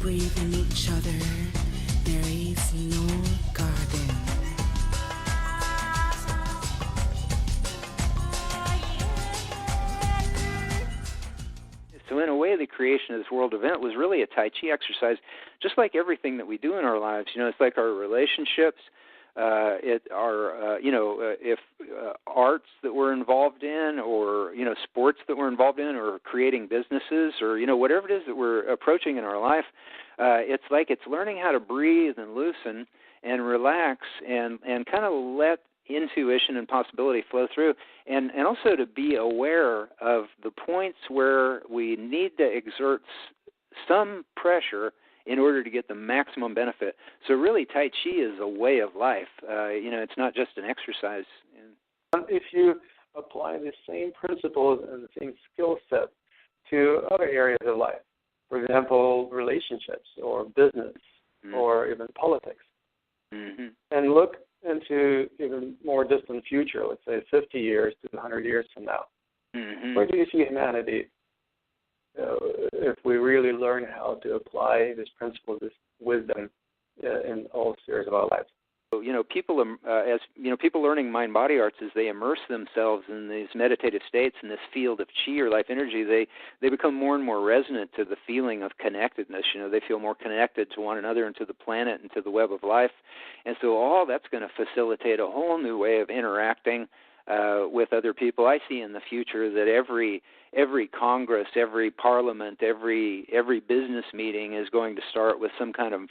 breathe in each other. There is no garden. So in a way, the creation of this world event was really a Tai Chi exercise, just like everything that we do in our lives. It's like our relationships, if arts that we're involved in, or sports that we're involved in, or creating businesses, or whatever it is that we're approaching in our life. It's like it's learning how to breathe and loosen and relax and kind of let intuition and possibility flow through, and also to be aware of the points where we need to exert some pressure in order to get the maximum benefit. So really, Tai Chi is a way of life. It's not just an exercise. If you apply the same principles and the same skill set to other areas of life, for example, relationships or business or even politics, and look into even more distant future, let's say 50 years to 100 years from now, where do you see humanity if we really learn how to apply this principle, this wisdom in all spheres of our lives? So, people learning mind-body arts, as they immerse themselves in these meditative states in this field of Qi or life energy, they become more and more resonant to the feeling of connectedness. They feel more connected to one another and to the planet and to the web of life. And so all that's going to facilitate a whole new way of interacting with other people. I see in the future that every Congress, every Parliament, every business meeting is going to start with some kind of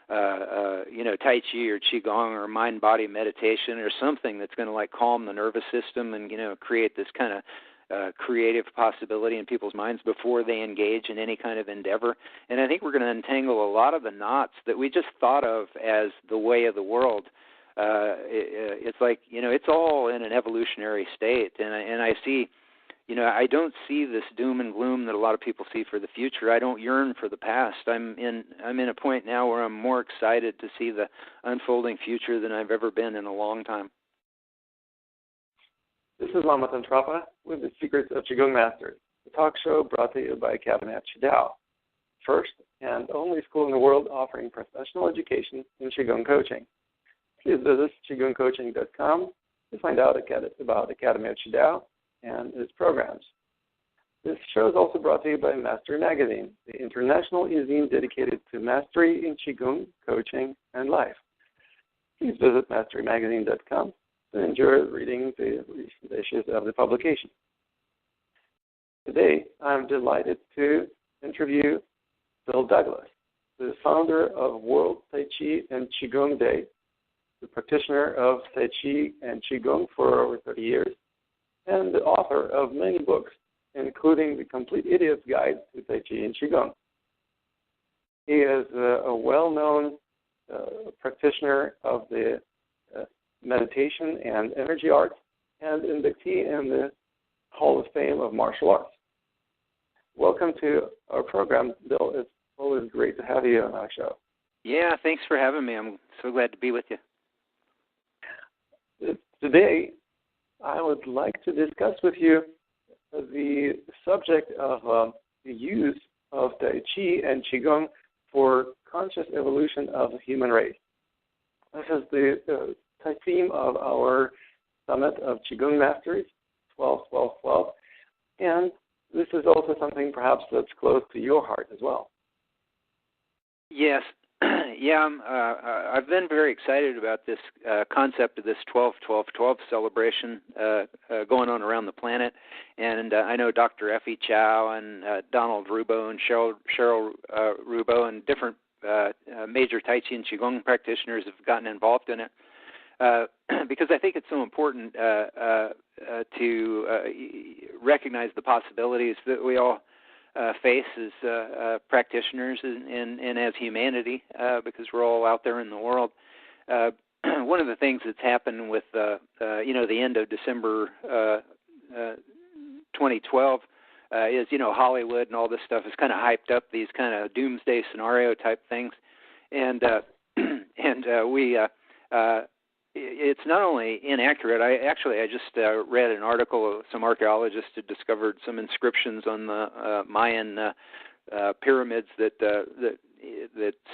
Tai Chi or Qigong or mind-body meditation or something that's going to calm the nervous system and create this kind of creative possibility in people's minds before they engage in any kind of endeavor. And I think we're going to untangle a lot of the knots that we just thought of as the way of the world. It's like it's all in an evolutionary state, and I see. I don't see this doom and gloom that a lot of people see for the future. I don't yearn for the past. I'm in a point now where I'm more excited to see the unfolding future than I've ever been in a long time. This is Lama Tantrapa with the Secrets of Qigong Masters, the talk show brought to you by Academy at Qidao, first and only school in the world offering professional education in Qigong coaching. Please visit qigongcoaching.com to find out about Academy at Qidao and its programs. This show is also brought to you by Mastery Magazine, the international e-zine dedicated to mastery in Qigong, coaching, and life. Please visit masterymagazine.com to enjoy reading the recent issues of the publication. Today, I'm delighted to interview Bill Douglas, the founder of World Tai Chi and Qigong Day, the practitioner of Tai Chi and Qigong for over 30 years, and the author of many books, including The Complete Idiot's Guide to Tai Chi and Qigong. He is a well-known practitioner of the meditation and energy arts, and inductee in the Hall of Fame of Martial Arts. Welcome to our program, Bill. It's always great to have you on our show. Yeah, thanks for having me. I'm so glad to be with you. Today, I would like to discuss with you the subject of the use of Tai Chi and Qigong for conscious evolution of the human race. This is the theme of our Summit of Qigong Masters, 12-12-12, and this is also something perhaps that's close to your heart as well. Yes. Yeah, I've been very excited about this concept of this 12-12-12 celebration going on around the planet. And I know Dr. Effie Chow and Donald Rubo and Cheryl Rubo and different major Tai Chi and Qigong practitioners have gotten involved in it because I think it's so important to recognize the possibilities that we all face as practitioners and as humanity, because we're all out there in the world. One of the things that's happened with the end of December 2012 is Hollywood and all this stuff has kind of hyped up these kind of doomsday scenario type things, and it's not only inaccurate. I just read an article. Some archaeologists had discovered some inscriptions on the Mayan pyramids that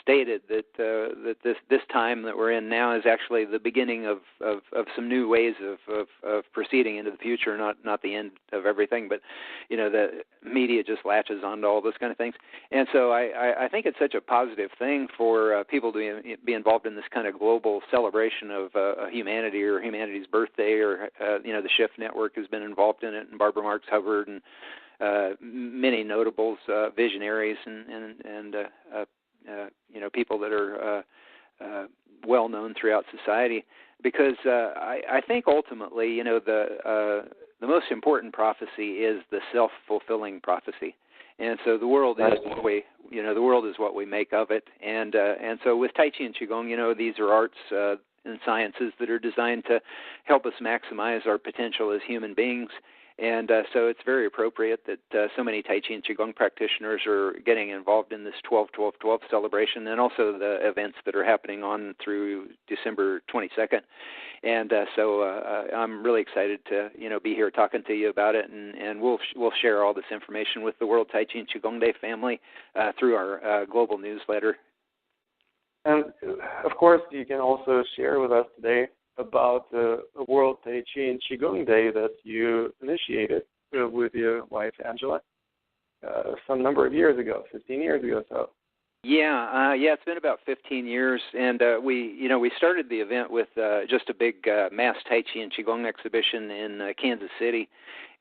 stated that this time that we're in now is actually the beginning of some new ways of proceeding into the future, not the end of everything, but the media just latches onto all those kind of things. And so I think it's such a positive thing for people to be involved in this kind of global celebration of humanity or humanity's birthday, or the Shift Network has been involved in it, and Barbara Marx Hubbard and many notables, visionaries, and people that are well known throughout society. Because I think ultimately, the most important prophecy is the self-fulfilling prophecy, and so the world is what we, the world is what we make of it. And so with Tai Chi and Qigong, these are arts and sciences that are designed to help us maximize our potential as human beings. And so it's very appropriate that so many Tai Chi and Qigong practitioners are getting involved in this 12-12-12 celebration, and also the events that are happening on through December 22nd. And so I'm really excited to be here talking to you about it, and we'll share all this information with the World Tai Chi and Qigong Day family through our global newsletter. And of course, you can also share with us today about the World Tai Chi and Qigong Day that you initiated with your wife Angela some number of years ago, 15 years ago or so. Yeah, it's been about 15 years, and we started the event with just a big mass Tai Chi and Qigong exhibition in Kansas City,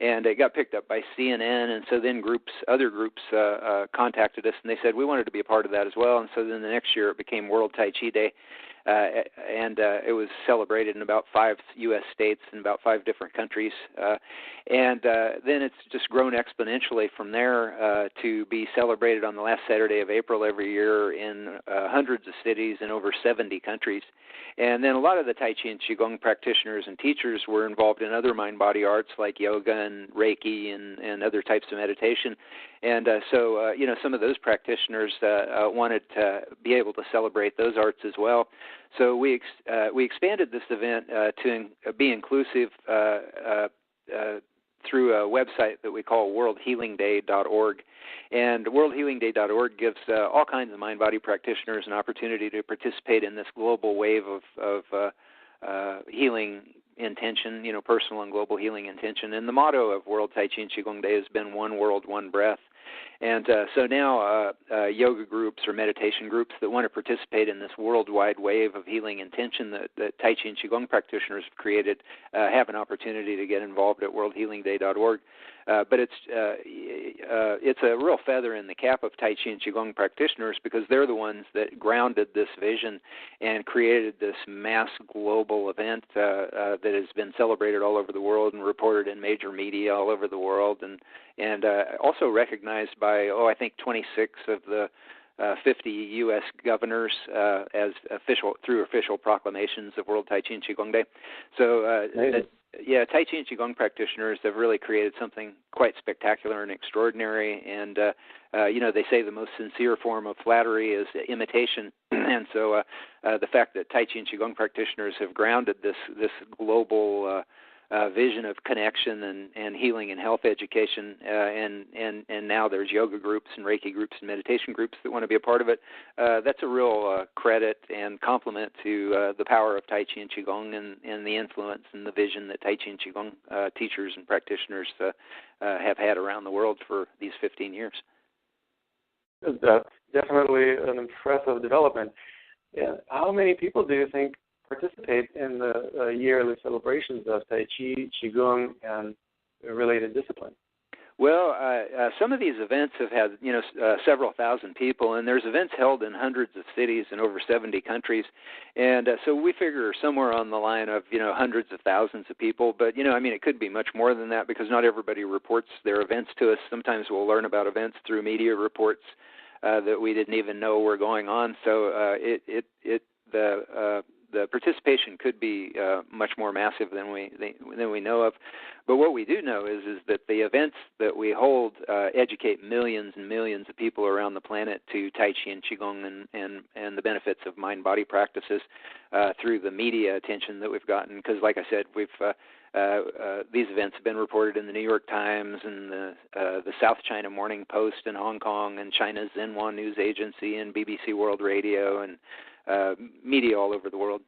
and it got picked up by CNN, and so then other groups contacted us, and they said we wanted to be a part of that as well, and so then the next year it became World Tai Chi Day. And it was celebrated in about 5 U.S. states and about 5 different countries. And then it's just grown exponentially from there to be celebrated on the last Saturday of April every year in hundreds of cities in over 70 countries. And then a lot of the Tai Chi and Qigong practitioners and teachers were involved in other mind-body arts like yoga and Reiki and other types of meditation. And so some of those practitioners wanted to be able to celebrate those arts as well. So we expanded this event to be inclusive through a website that we call worldhealingday.org. And worldhealingday.org gives all kinds of mind-body practitioners an opportunity to participate in this global wave of healing intention, personal and global healing intention. And the motto of World Tai Chi and Qigong Day has been one world, one breath. And so now yoga groups or meditation groups that want to participate in this worldwide wave of healing intention that Tai Chi and Qigong practitioners have created have an opportunity to get involved at worldhealingday.org. But it's a real feather in the cap of Tai Chi and Qigong practitioners because they're the ones that grounded this vision and created this mass global event that has been celebrated all over the world and reported in major media all over the world, and also recognized by, I think 26 of the 50 U.S. governors as through official proclamations of World Tai Chi and Qigong Day. So, Tai Chi and Qigong practitioners have really created something quite spectacular and extraordinary. And, they say the most sincere form of flattery is imitation. And so the fact that Tai Chi and Qigong practitioners have grounded this global vision of connection and healing and health education, and now there's yoga groups and Reiki groups and meditation groups that want to be a part of it. That's a real credit and compliment to the power of Tai Chi and Qigong and the influence and the vision that Tai Chi and Qigong teachers and practitioners have had around the world for these 15 years. That's definitely an impressive development. Yeah. How many people do you think participate in the yearly celebrations of Tai Chi, Qigong, and related disciplines? Well, some of these events have had, several thousand people, and there's events held in hundreds of cities in over 70 countries. And so we figure somewhere on the line of, hundreds of thousands of people. But, it could be much more than that because not everybody reports their events to us. Sometimes we'll learn about events through media reports that we didn't even know were going on. So the participation could be much more massive than we know of. But what we do know is that the events that we hold educate millions and millions of people around the planet to Tai Chi and Qigong and the benefits of mind-body practices through the media attention that we've gotten. Because, like I said, we've these events have been reported in the New York Times and the South China Morning Post in Hong Kong and China's Xinhua News Agency and BBC World Radio and media all over the world.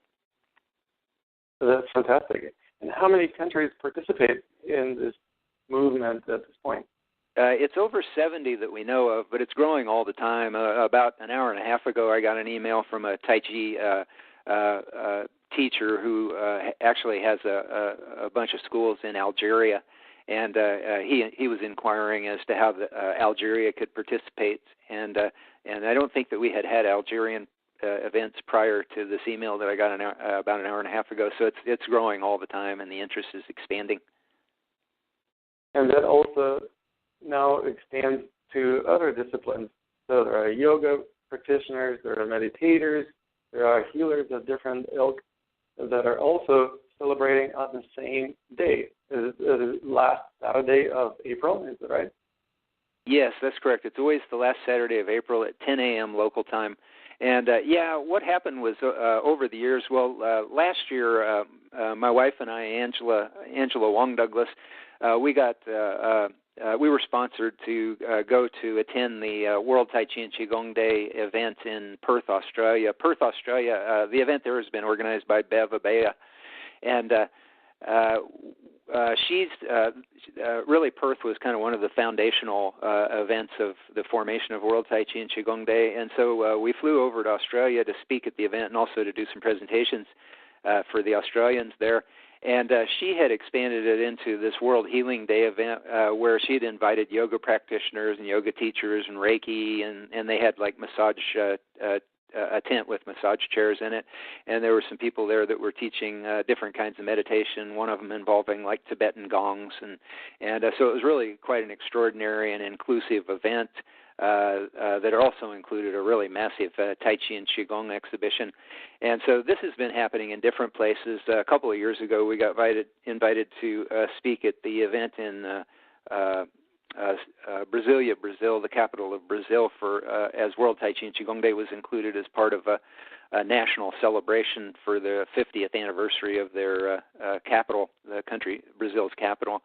That's fantastic. And how many countries participate in this movement at this point? It's over 70 that we know of, but it's growing all the time. About an hour and a half ago, I got an email from a Tai Chi teacher who actually has a bunch of schools in Algeria, and he was inquiring as to how Algeria could participate, and I don't think that we had Algerian events prior to this email that I got about an hour and a half ago. So it's growing all the time, and the interest is expanding. And that also now extends to other disciplines. So there are yoga practitioners, there are meditators, there are healers of different ilk that are also celebrating on the same day, the last Saturday of April. Is that right? Yes, that's correct. It's always the last Saturday of April at 10 a.m. local time. And, what happened was over the years, last year my wife and I, Angela Wong Douglas, we were sponsored to go to attend the World Tai Chi and Qigong Day event in Perth, Australia. Perth, Australia, the event there has been organized by Bev Abaya, and she's really, Perth was kind of one of the foundational events of the formation of World Tai Chi and Qigong Day, and so we flew over to Australia to speak at the event and also to do some presentations for the Australians there. And she had expanded it into this World Healing Day event where she had invited yoga practitioners and yoga teachers and Reiki, and they had like massage, a tent with massage chairs in it. And there were some people there that were teaching different kinds of meditation, one of them involving like Tibetan gongs. And so it was really quite an extraordinary and inclusive event that also included a really massive Tai Chi and Qigong exhibition. And so this has been happening in different places. A couple of years ago, we got invited to speak at the event in Brasilia, Brazil, the capital of Brazil, as World Tai Chi and Qigong Day was included as part of a national celebration for the 50th anniversary of their capital, the country, Brazil's capital.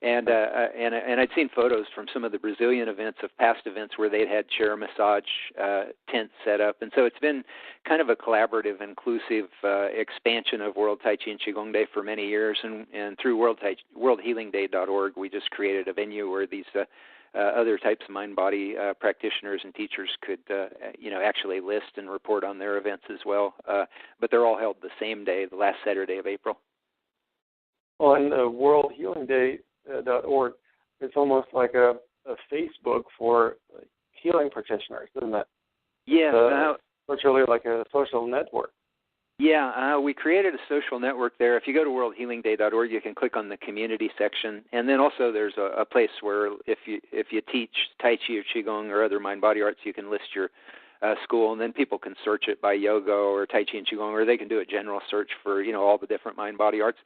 And I'd seen photos from some of the Brazilian events of past events where they'd had chair massage tents set up. And so it's been kind of a collaborative, inclusive expansion of World Tai Chi and Qigong Day for many years. And through worldhealingday.org, we just created a venue where these other types of mind-body practitioners and teachers could, actually list and report on their events as well. But they're all held the same day, the last Saturday of April. Well, and the worldhealingday.org, it's almost like a Facebook for healing practitioners, isn't it? Yeah. Virtually like a social network. Yeah, we created a social network there. If you go to worldhealingday.org, you can click on the community section, and then also there's a place where if you teach Tai Chi or Qigong or other mind-body arts, you can list your school, and then people can search it by yoga or Tai Chi and Qigong, or they can do a general search for all the different mind-body arts.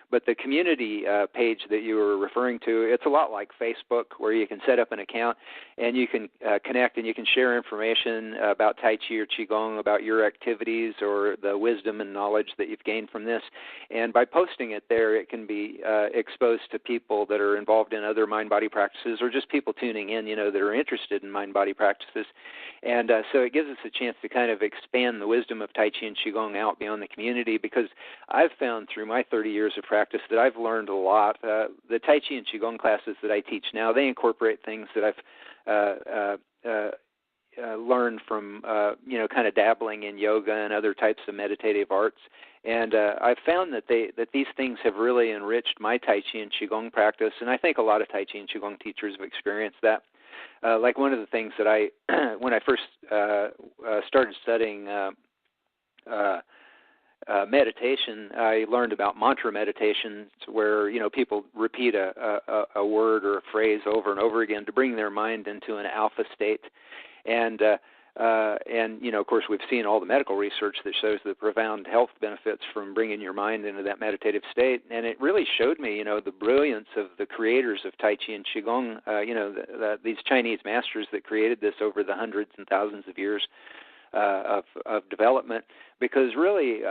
But the community page that you were referring to, it's a lot like Facebook, where you can set up an account and you can connect and you can share information about Tai Chi or Qigong, about your activities or the wisdom and knowledge that you've gained from this. And by posting it there, it can be exposed to people that are involved in other mind-body practices, or just people tuning in, that are interested in mind-body practices. And so it gives us a chance to kind of expand the wisdom of Tai Chi and Qigong out beyond the community, because I've found through my 30 years of practice that I've learned a lot. The Tai Chi and Qigong classes that I teach now, they incorporate things that I've learned from, kind of dabbling in yoga and other types of meditative arts. And I've found that these things have really enriched my Tai Chi and Qigong practice, and I think a lot of Tai Chi and Qigong teachers have experienced that. Like one of the things that when I first started studying meditation, I learned about mantra meditations, where people repeat a word or a phrase over and over again to bring their mind into an alpha state, and of course we've seen all the medical research that shows the profound health benefits from bringing your mind into that meditative state. And it really showed me, the brilliance of the creators of Tai Chi and Qigong, these Chinese masters that created this over the hundreds and thousands of years of development. Because really,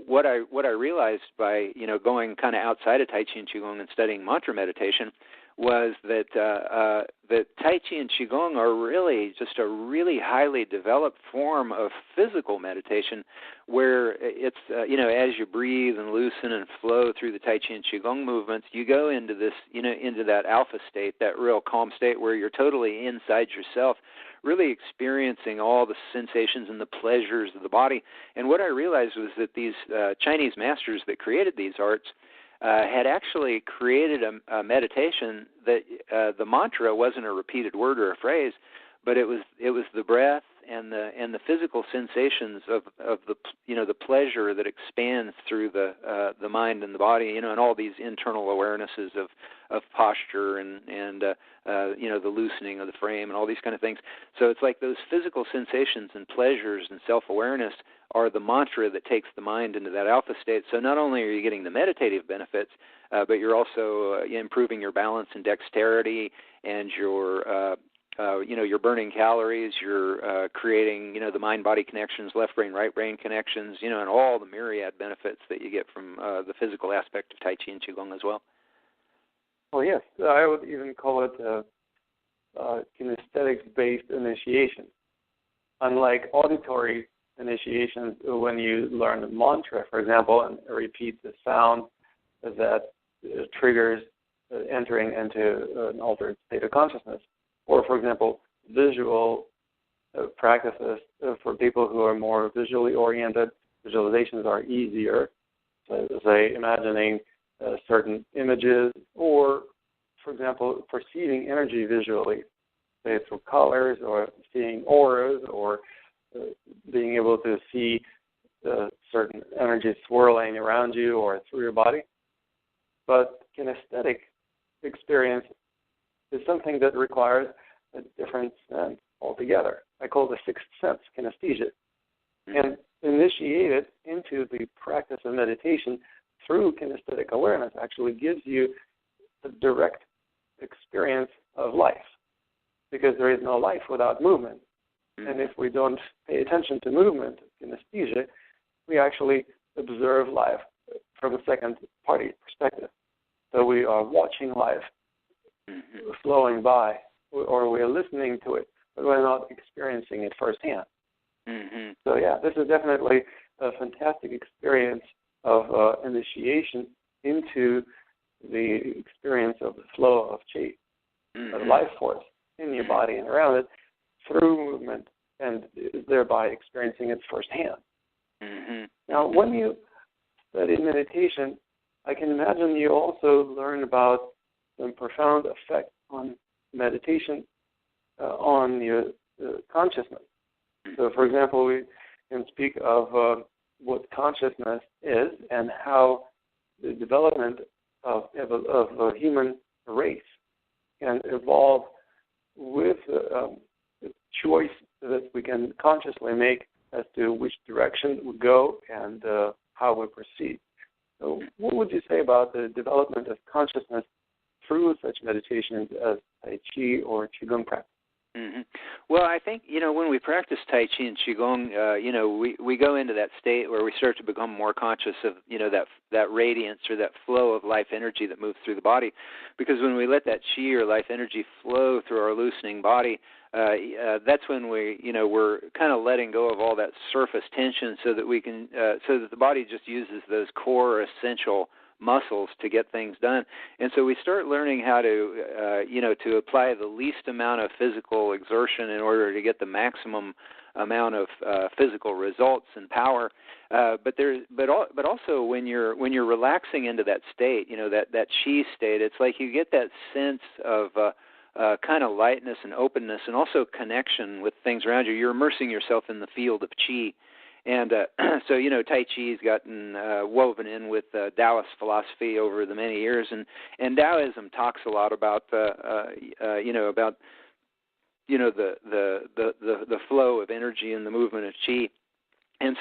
what I realized by going kind of outside of Tai Chi and Qigong and studying mantra meditation was that that Tai Chi and Qigong are really just a really highly developed form of physical meditation, where it's as you breathe and loosen and flow through the Tai Chi and Qigong movements, you go into this into that alpha state, that real calm state where you're totally inside yourself, really experiencing all the sensations and the pleasures of the body. And what I realized was that these Chinese masters that created these arts had actually created a meditation that the mantra wasn't a repeated word or a phrase, but it was the breath and the physical sensations of the the pleasure that expands through the mind and the body, and all these internal awarenesses of posture and the loosening of the frame and all these kind of things. So it's like those physical sensations and pleasures and self-awareness are the mantra that takes the mind into that alpha state. So not only are you getting the meditative benefits, but you're also improving your balance and dexterity, and you're burning calories, you're creating, the mind-body connections, left brain, right brain connections, and all the myriad benefits that you get from the physical aspect of Tai Chi and Qigong as well. Well, yes, I would even call it kinesthetics-based initiation. Unlike auditory initiations, when you learn a mantra, for example, and repeat the sound that triggers entering into an altered state of consciousness, or, for example, visual practices for people who are more visually oriented, visualizations are easier, so say imagining certain images, or, for example, perceiving energy visually, say through colors or seeing auras, or being able to see certain energy swirling around you or through your body. But kinesthetic experience is something that requires a different sense altogether. I call it the sixth sense, kinesthesia. And initiated into the practice of meditation through kinesthetic awareness actually gives you the direct experience of life, because there is no life without movement. And if we don't pay attention to movement, kinesthesia, we actually observe life from a second-party perspective. So we are watching life flowing by, or we're listening to it, but we're not experiencing it firsthand. Mm-hmm. So, yeah, this is definitely a fantastic experience of initiation into the experience of the flow of Qi, the life force in your body and around it, through movement, and thereby experiencing it firsthand. Mm-hmm. Now, when you study meditation, I can imagine you also learn about some profound effect on meditation on your consciousness. So, for example, we can speak of what consciousness is and how the development of a human race can evolve with the choice that we can consciously make as to which direction we go and how we proceed. So what would you say about the development of consciousness through such meditations as Tai Chi or Qigong practice? Mm-hmm. Well, I think, when we practice Tai Chi and Qigong, we go into that state where we start to become more conscious of, that radiance or that flow of life energy that moves through the body. Because when we let that Qi or life energy flow through our loosening body, that's when we're kind of letting go of all that surface tension, so that we can, so that the body just uses those core essential muscles to get things done. And so we start learning how to, to apply the least amount of physical exertion in order to get the maximum amount of physical results and power. But also when you're relaxing into that state, that Qi state, it's like you get that sense of kind of lightness and openness, and also connection with things around you. You're immersing yourself in the field of Qi. And so, Tai Chi's gotten woven in with Taoist philosophy over the many years, and Taoism talks a lot about the flow of energy and the movement of Qi, and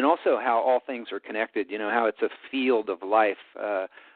also how all things are connected. How it's a field of life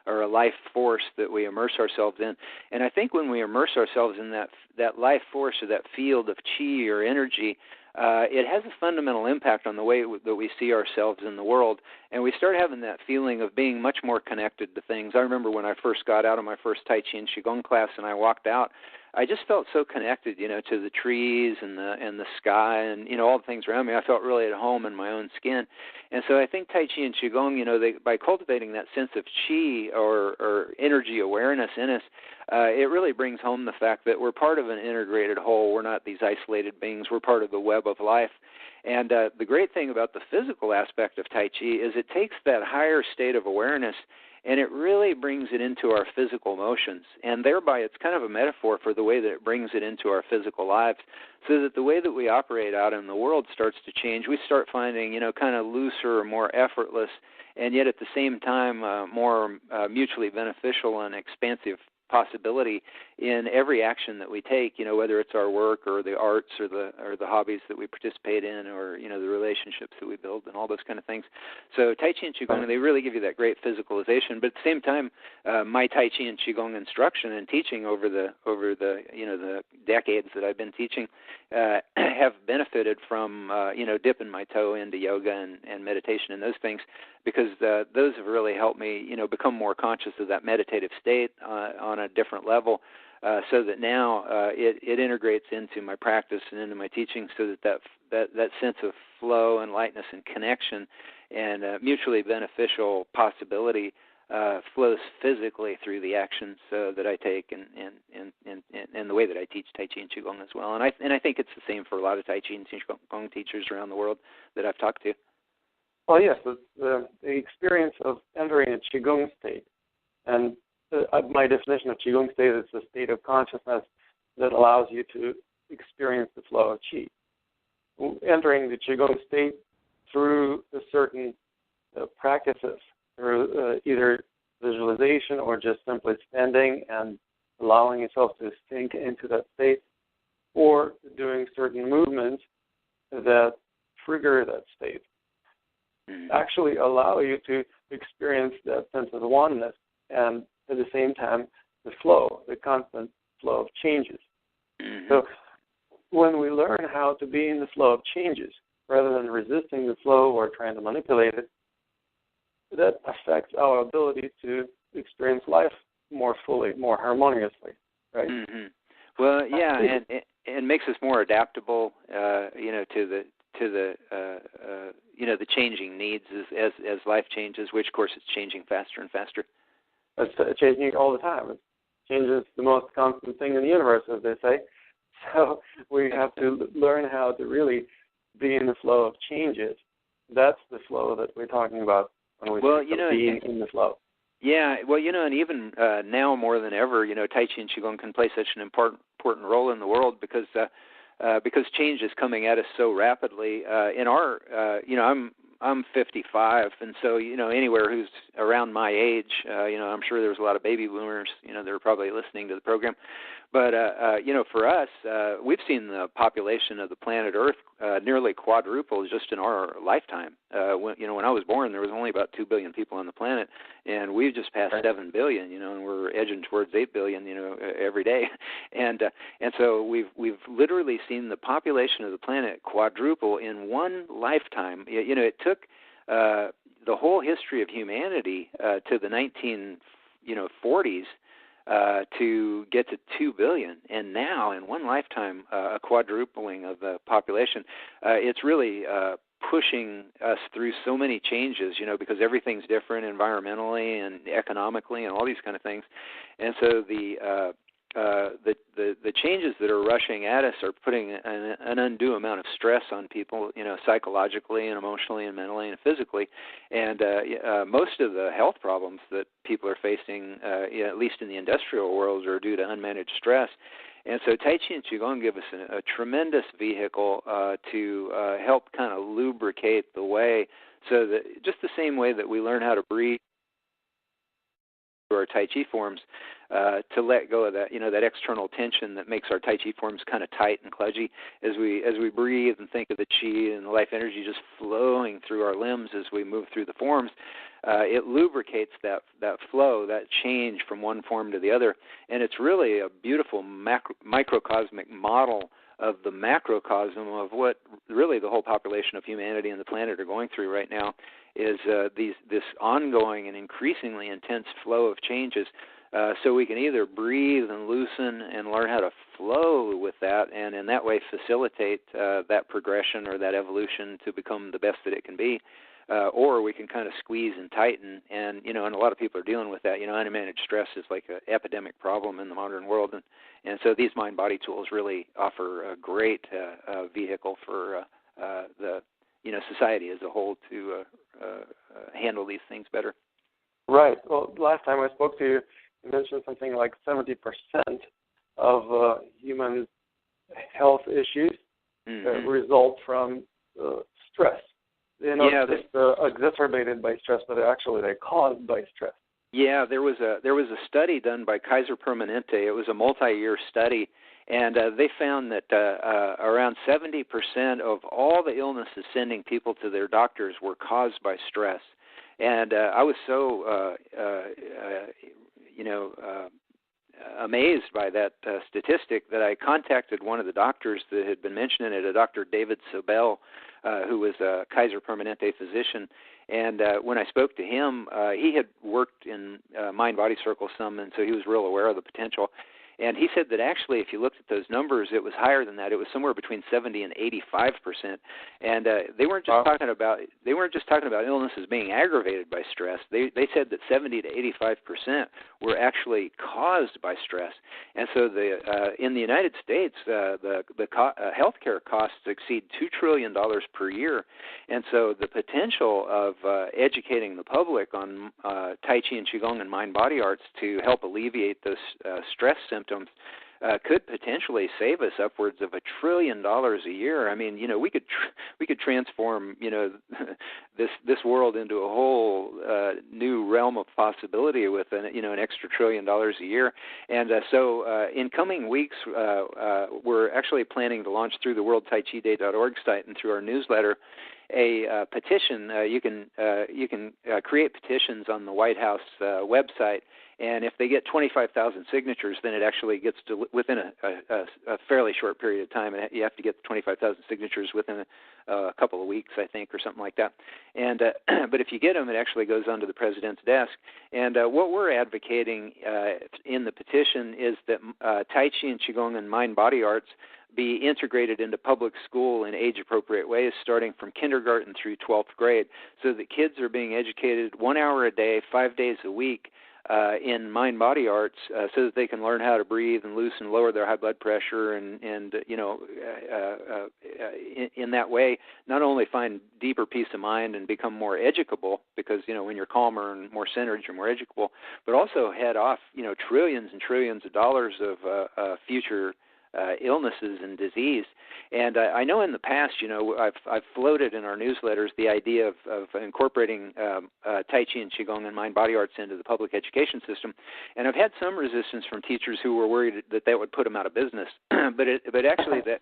or a life force that we immerse ourselves in. And I think when we immerse ourselves in that life force or that field of Qi or energy, it has a fundamental impact on the way that we see ourselves in the world, and we start having that feeling of being much more connected to things. I remember when I first got out of my first Tai Chi and Qigong class and I walked out, I just felt so connected, to the trees and the sky and, all the things around me. I felt really at home in my own skin. And so I think Tai Chi and Qigong, by cultivating that sense of Qi or energy awareness in us, it really brings home the fact that we're part of an integrated whole. We're not these isolated beings. We're part of the web of life. And the great thing about the physical aspect of Tai Chi is it takes that higher state of awareness and it really brings it into our physical motions. And thereby it's kind of a metaphor for the way that it brings it into our physical lives, so that the way that we operate out in the world starts to change. We start finding, kind of looser, more effortless, and yet at the same time more mutually beneficial and expansive possibility in every action that we take, whether it's our work or the arts or the hobbies that we participate in, or the relationships that we build and all those kind of things. So Tai Chi and Qigong, they really give you that great physicalization, but at the same time, my Tai Chi and Qigong instruction and teaching over the the decades that I've been teaching have benefited from dipping my toe into yoga and meditation and those things, because those have really helped me become more conscious of that meditative state on a different level, so that now it integrates into my practice and into my teaching, so that sense of flow and lightness and connection and mutually beneficial possibility flows physically through the actions that I take and the way that I teach Tai Chi and Qigong as well. And I think it's the same for a lot of Tai Chi and Qigong teachers around the world that I've talked to. Well, yes, the experience of entering a Qigong state, and my definition of Qigong state is a state of consciousness that allows you to experience the flow of Qi. Entering the Qigong state through a certain practices, through either visualization or just simply standing and allowing yourself to sink into that state, or doing certain movements that trigger that state, actually allow you to experience that sense of oneness and at the same time the flow, the constant flow of changes. So when we learn how to be in the flow of changes rather than resisting the flow or trying to manipulate it, that affects our ability to experience life more fully, more harmoniously, right? Well, yeah, and it makes us more adaptable, to the changing needs as life changes, which of course is changing faster and faster. It's changing all the time. Change is the most constant thing in the universe, as they say. So we have to learn how to really be in the flow of changes. That's the flow that we're talking about when we being in the flow. Yeah, well, and even now more than ever, Tai Chi and Qigong can play such an important role in the world because change is coming at us so rapidly. In our, I'm 55, and so anywhere who's around my age, I'm sure there's a lot of baby boomers, that are probably listening to the program. But for us, we've seen the population of the planet Earth nearly quadruple just in our lifetime. When I was born, there was only about 2 billion people on the planet, and we've just passed 7 billion. And we're edging towards 8 billion, every day. And so we've literally seen the population of the planet quadruple in one lifetime. It took the whole history of humanity to the 1940s. To get to 2 billion, and now in one lifetime, a quadrupling of the population. It's really pushing us through so many changes, because everything's different environmentally and economically and all these kind of things. And so the changes that are rushing at us are putting an undue amount of stress on people, psychologically and emotionally and mentally and physically. And most of the health problems that people are facing, at least in the industrial world, are due to unmanaged stress. And so Tai Chi and Qigong give us a tremendous vehicle to help kind of lubricate the way, so that just the same way that we learn how to breathe our Tai Chi forms, to let go of that, that external tension that makes our Tai Chi forms kind of tight and kludgy. As we breathe and think of the Qi and the life energy just flowing through our limbs as we move through the forms, it lubricates that flow, that change from one form to the other. And it's really a beautiful microcosmic model of the macrocosm of what really the whole population of humanity and the planet are going through right now is this ongoing and increasingly intense flow of changes. So we can either breathe and loosen and learn how to flow with that, and in that way facilitate that progression or that evolution to become the best that it can be, or we can kind of squeeze and tighten. And and a lot of people are dealing with that. Unmanaged stress is like an epidemic problem in the modern world, and so these mind-body tools really offer a great vehicle for the society as a whole to handle these things better. Right. Well, last time I spoke to you, you mentioned something like 70% of human health issues result from stress. They're exacerbated by stress, but actually they're caused by stress. Yeah, there was a study done by Kaiser Permanente. It was a multi-year study, and they found that around 70% of all the illnesses sending people to their doctors were caused by stress. And I was so amazed by that statistic that I contacted one of the doctors that had been mentioning it, a Dr. David Sobel, who was a Kaiser Permanente physician. And when I spoke to him, he had worked in mind-body circles some, and so he was real aware of the potential. And he said that actually, if you looked at those numbers, it was higher than that. It was somewhere between 70 and 85%. And they weren't just talking about illnesses being aggravated by stress. They said that 70 to 85% were actually caused by stress. And so in the United States, the healthcare costs exceed $2 trillion per year. And so the potential of educating the public on Tai Chi and Qigong and mind-body arts to help alleviate those stress symptoms could potentially save us upwards of $1 trillion a year. I mean, we could transform, this world into a whole new realm of possibility with an extra $1 trillion a year. And so in coming weeks, we're actually planning to launch through the worldtaichiday.org site and through our newsletter a petition. You can create petitions on the White House website. And if they get 25,000 signatures, then it actually gets to within a fairly short period of time. And you have to get 25,000 signatures within a couple of weeks, I think, or something like that. And but if you get them, it actually goes onto the president's desk. And what we're advocating in the petition is that Tai Chi and Qigong and mind-body arts be integrated into public school in age-appropriate ways, starting from kindergarten through 12th grade, so that kids are being educated 1 hour a day, 5 days a week, in mind-body arts, so that they can learn how to breathe and loosen, lower their high blood pressure, and in that way, not only find deeper peace of mind and become more educable, because when you're calmer and more centered, you're more educable, but also head off trillions and trillions of dollars of future illnesses and disease. And I know in the past, I've floated in our newsletters the idea of incorporating Tai Chi and Qigong and mind-body arts into the public education system, and I've had some resistance from teachers who were worried that would put them out of business. but actually, the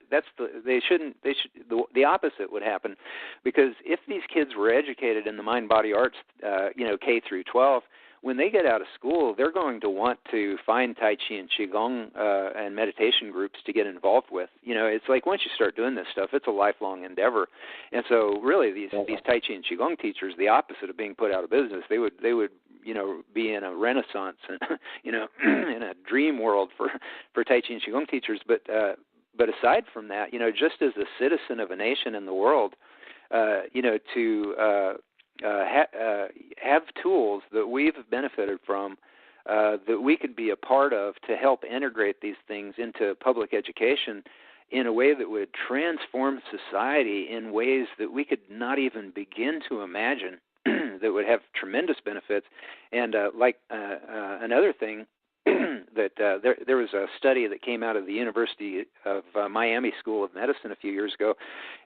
opposite would happen, because if these kids were educated in the mind-body arts, K through 12. When they get out of school, they're going to want to find Tai Chi and Qigong and meditation groups to get involved with. It's like once you start doing this stuff, it's a lifelong endeavor. And so really these Tai Chi and Qigong teachers, the opposite of being put out of business, they would be in a renaissance and, in a dream world for Tai Chi and Qigong teachers. But aside from that, just as a citizen of a nation in the world, to have tools that we've benefited from, that we could be a part of to help integrate these things into public education in a way that would transform society in ways that we could not even begin to imagine, that would have tremendous benefits. And another thing, that there was a study that came out of the University of Miami School of Medicine a few years ago,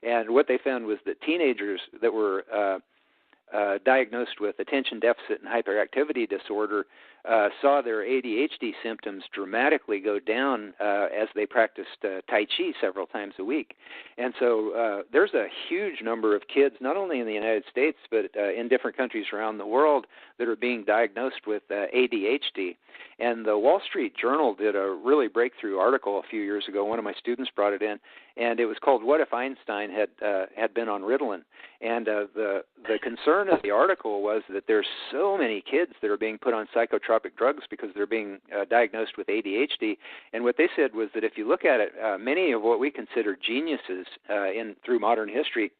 and what they found was that teenagers that were diagnosed with attention deficit and hyperactivity disorder saw their ADHD symptoms dramatically go down as they practiced Tai Chi several times a week. And so there's a huge number of kids, not only in the United States, but in different countries around the world, that are being diagnosed with ADHD. And the Wall Street Journal did a really breakthrough article a few years ago. One of my students brought it in, and it was called "What If Einstein Had Been on Ritalin?" And the concern of the article was that there's so many kids that are being put on psychotropic drugs because they're being diagnosed with ADHD. And what they said was that if you look at it, many of what we consider geniuses through modern history,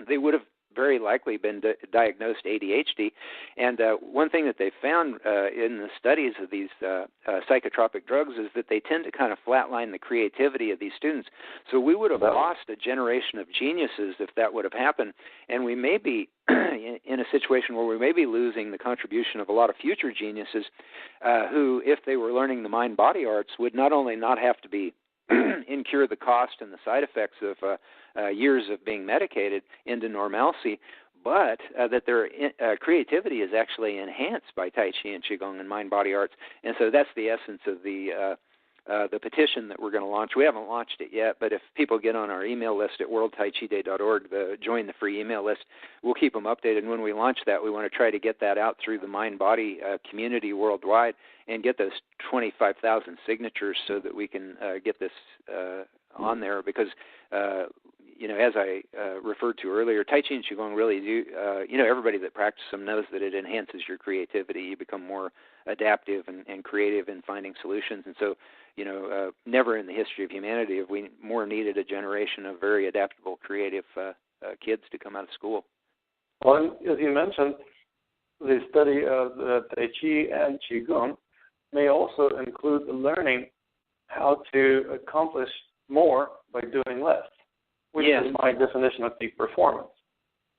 they would have very likely been diagnosed ADHD. And one thing that they found in the studies of these psychotropic drugs is that they tend to kind of flatline the creativity of these students. So we would have lost a generation of geniuses if that would have happened. And we may be in a situation where we may be losing the contribution of a lot of future geniuses who, if they were learning the mind-body arts, would not only not have to be incur the cost and the side effects of years of being medicated into normalcy, but that their creativity is actually enhanced by Tai Chi and Qigong and mind-body arts. And so that's the essence of the petition that we're going to launch. We haven't launched it yet, but if people get on our email list at worldtaichiday.org, join the free email list, we'll keep them updated. And when we launch that, we want to try to get that out through the mind-body community worldwide and get those 25,000 signatures so that we can get this on there, because as I referred to earlier, Tai Chi and Qigong really do, everybody that practices them knows that it enhances your creativity. You become more adaptive and creative in finding solutions. And so, never in the history of humanity have we more needed a generation of very adaptable, creative kids to come out of school. Well, as you mentioned, the study of the Tai Chi and Qigong may also include learning how to accomplish more by doing less, which is my definition of peak performance.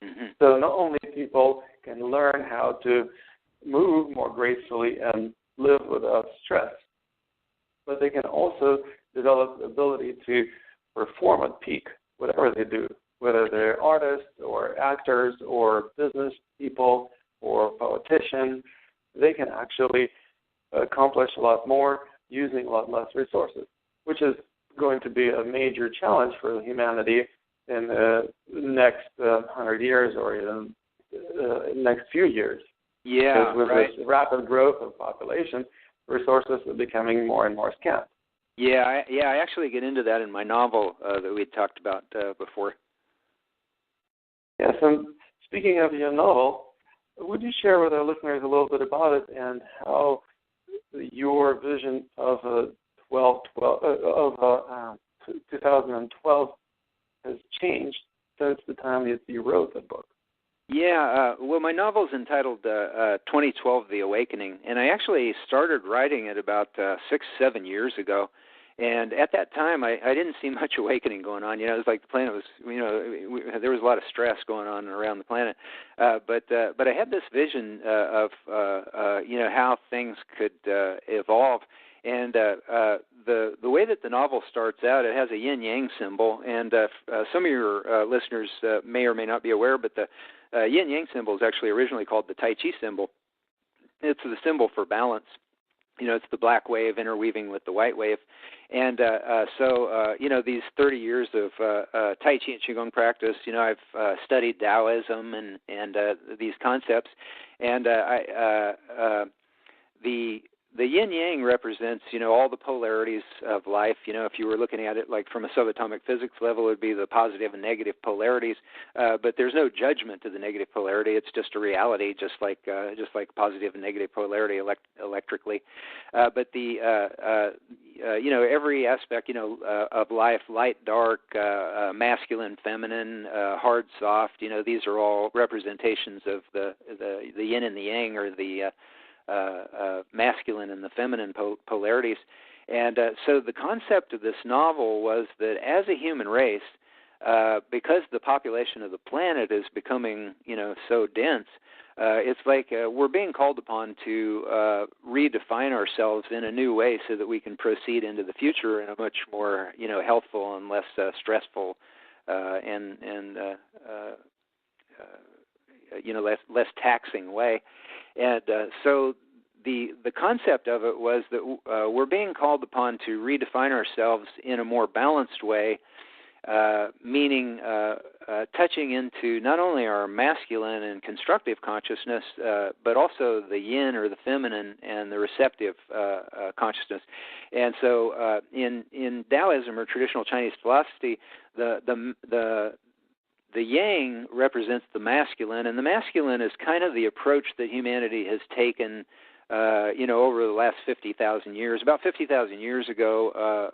Mm-hmm. So not only people can learn how to move more gracefully and live without stress, but they can also develop the ability to perform at peak, whatever they do, whether they're artists or actors or business people or politicians. They can actually accomplish a lot more using a lot less resources, which is going to be a major challenge for humanity in the next 100 years or even next few years. Yeah, because with this rapid growth of population, resources are becoming more and more scant. Yeah, I actually get into that in my novel that we talked about before. Yes, and speaking of your novel, would you share with our listeners a little bit about it and how your vision of 2012 has changed since the time that you wrote the book? Yeah, well, my novel is entitled 2012, The Awakening, and I actually started writing it about 6-7 years ago. And at that time, I didn't see much awakening going on. It was like the planet was, there was a lot of stress going on around the planet. But I had this vision of, how things could evolve. And the way that the novel starts out, it has a yin-yang symbol. And some of your listeners may or may not be aware, but the yin-yang symbol is actually originally called the Tai Chi symbol. It's the symbol for balance. It's the black wave interweaving with the white wave. And so these 30 years of Tai Chi and Qigong practice, I've studied Taoism and these concepts. And the yin-yang represents, all the polarities of life. If you were looking at it like from a subatomic physics level, it would be the positive and negative polarities. But there's no judgment to the negative polarity. It's just a reality, just like positive and negative polarity electrically. But every aspect, of life, light, dark, masculine, feminine, hard, soft, these are all representations of the yin and the yang, or the masculine and the feminine polarities. And so the concept of this novel was that as a human race, because the population of the planet is becoming, so dense, it's like we're being called upon to redefine ourselves in a new way so that we can proceed into the future in a much more, healthful and less stressful and less taxing way. And so the concept of it was that we're being called upon to redefine ourselves in a more balanced way, meaning touching into not only our masculine and constructive consciousness, but also the yin or the feminine and the receptive consciousness. And so in Taoism or traditional Chinese philosophy, the yang represents the masculine, and the masculine is kind of the approach that humanity has taken over the last 50,000 years. About 50,000 years ago,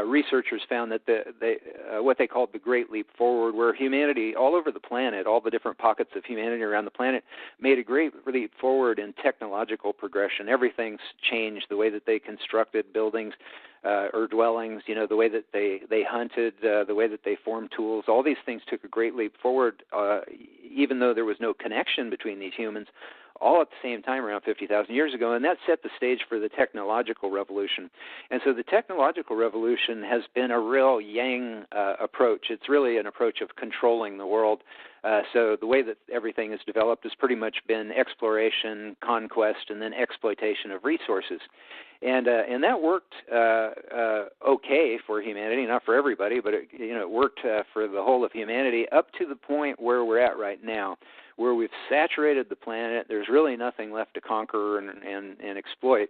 researchers found that what they called the Great Leap Forward, where humanity all over the planet, all the different pockets of humanity around the planet, made a great leap forward in technological progression. Everything's changed, the way that they constructed buildings or dwellings, the way that they hunted, the way that they formed tools. All these things took a great leap forward, even though there was no connection between these humans, all at the same time around 50,000 years ago, and that set the stage for the technological revolution. And so the technological revolution has been a real yang approach. It's really an approach of controlling the world. So the way that everything has developed has pretty much been exploration, conquest, and then exploitation of resources. And that worked okay for humanity, not for everybody, but it worked for the whole of humanity up to the point where we're at right now, where we've saturated the planet. There's really nothing left to conquer and exploit.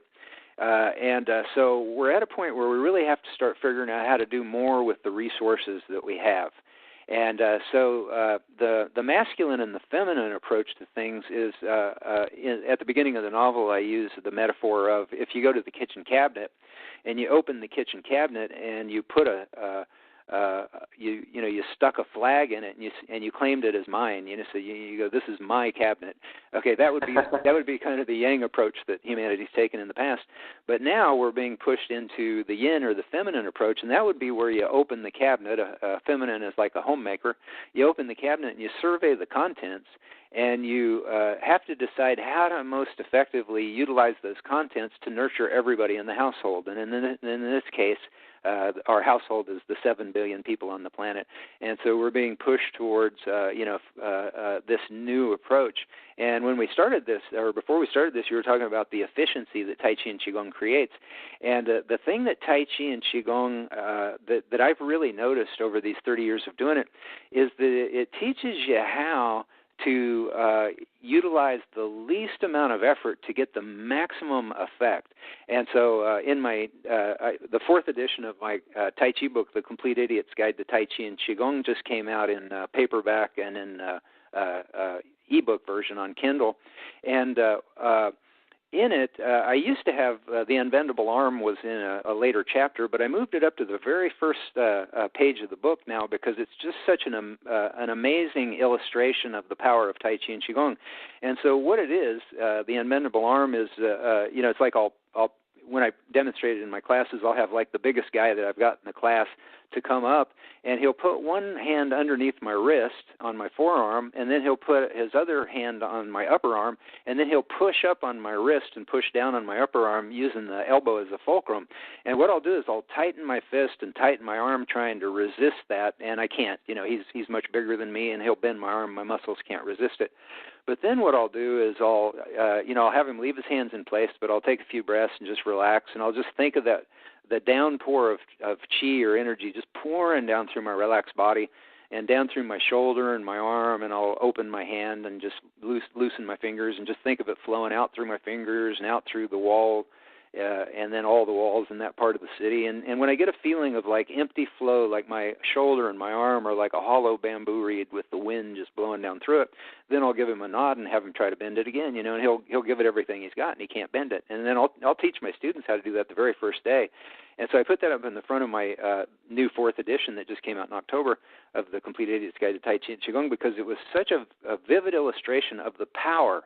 So we're at a point where we really have to start figuring out how to do more with the resources that we have. And so the masculine and the feminine approach to things is, at the beginning of the novel, I use the metaphor of if you go to the kitchen cabinet and you open the kitchen cabinet and you put you stuck a flag in it and you claimed it as mine. So you go, this is my cabinet. Okay, that would be kind of the yang approach that humanity's taken in the past. But now we're being pushed into the yin or the feminine approach, and that would be where you open the cabinet. Feminine is like a homemaker. You open the cabinet and you survey the contents, and you have to decide how to most effectively utilize those contents to nurture everybody in the household. And in this case, our household is the 7 billion people on the planet, and so we're being pushed towards this new approach. And when we started this, or before we started this, you were talking about the efficiency that Tai Chi and Qigong creates. And the thing that Tai Chi and Qigong that I've really noticed over these 30 years of doing it is that it teaches you how to utilize the least amount of effort to get the maximum effect. And so in my the fourth edition of my Tai Chi book, The Complete Idiot's Guide to Tai Chi and Qigong, just came out in paperback and in ebook version on Kindle. And in it, I used to have the unbendable arm was in a later chapter, but I moved it up to the very first page of the book now because it's just such an amazing illustration of the power of Tai Chi and Qigong. And so what it is, the unbendable arm is, it's like I'll when I demonstrate it in my classes, I'll have like the biggest guy that I've got in the class to come up, and he'll put one hand underneath my wrist on my forearm, and then he'll put his other hand on my upper arm, and then he'll push up on my wrist and push down on my upper arm using the elbow as a fulcrum. And what I'll do is I'll tighten my fist and tighten my arm trying to resist that, and I can't. He's much bigger than me, and he'll bend my arm. My muscles can't resist it. But then what I'll do is I'll have him leave his hands in place, but I'll take a few breaths and just relax, and I'll just think of the downpour of chi or energy just pouring down through my relaxed body and down through my shoulder and my arm, and I'll open my hand and just loosen my fingers and just think of it flowing out through my fingers and out through the wall, and then all the walls in that part of the city. And when I get a feeling of like empty flow, like my shoulder and my arm are like a hollow bamboo reed with the wind just blowing down through it, then I'll give him a nod and have him try to bend it again, and he'll give it everything he's got, and he can't bend it. And then I'll teach my students how to do that the very first day. And so I put that up in the front of my new fourth edition that just came out in October of The Complete Idiot's Guide to Tai Chi and Qigong, because it was such a vivid illustration of the power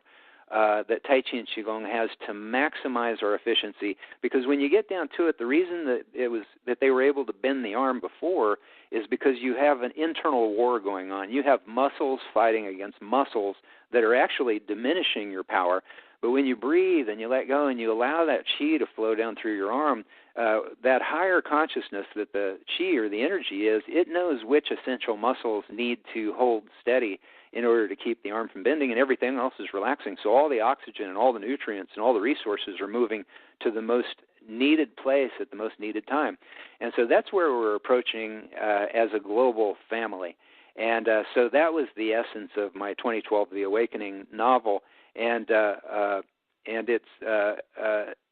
that Tai Chi and Qigong has to maximize our efficiency. Because when you get down to it, the reason that they were able to bend the arm before is because you have an internal war going on. You have muscles fighting against muscles that are actually diminishing your power. But when you breathe and you let go and you allow that chi to flow down through your arm, that higher consciousness that the chi or the energy is, it knows which essential muscles need to hold steady in order to keep the arm from bending, and everything else is relaxing. So all the oxygen and all the nutrients and all the resources are moving to the most needed place at the most needed time. And so that's where we're approaching as a global family. And so that was the essence of my 2012 The Awakening novel. And it's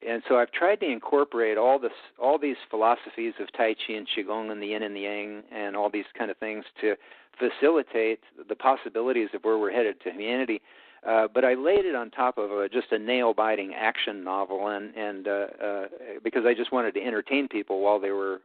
and so I've tried to incorporate all these philosophies of Tai Chi and Qigong and the Yin and the Yang and all these kind of things to facilitate the possibilities of where we're headed to humanity. But I laid it on top of just a nail-biting action novel, and because I just wanted to entertain people while they were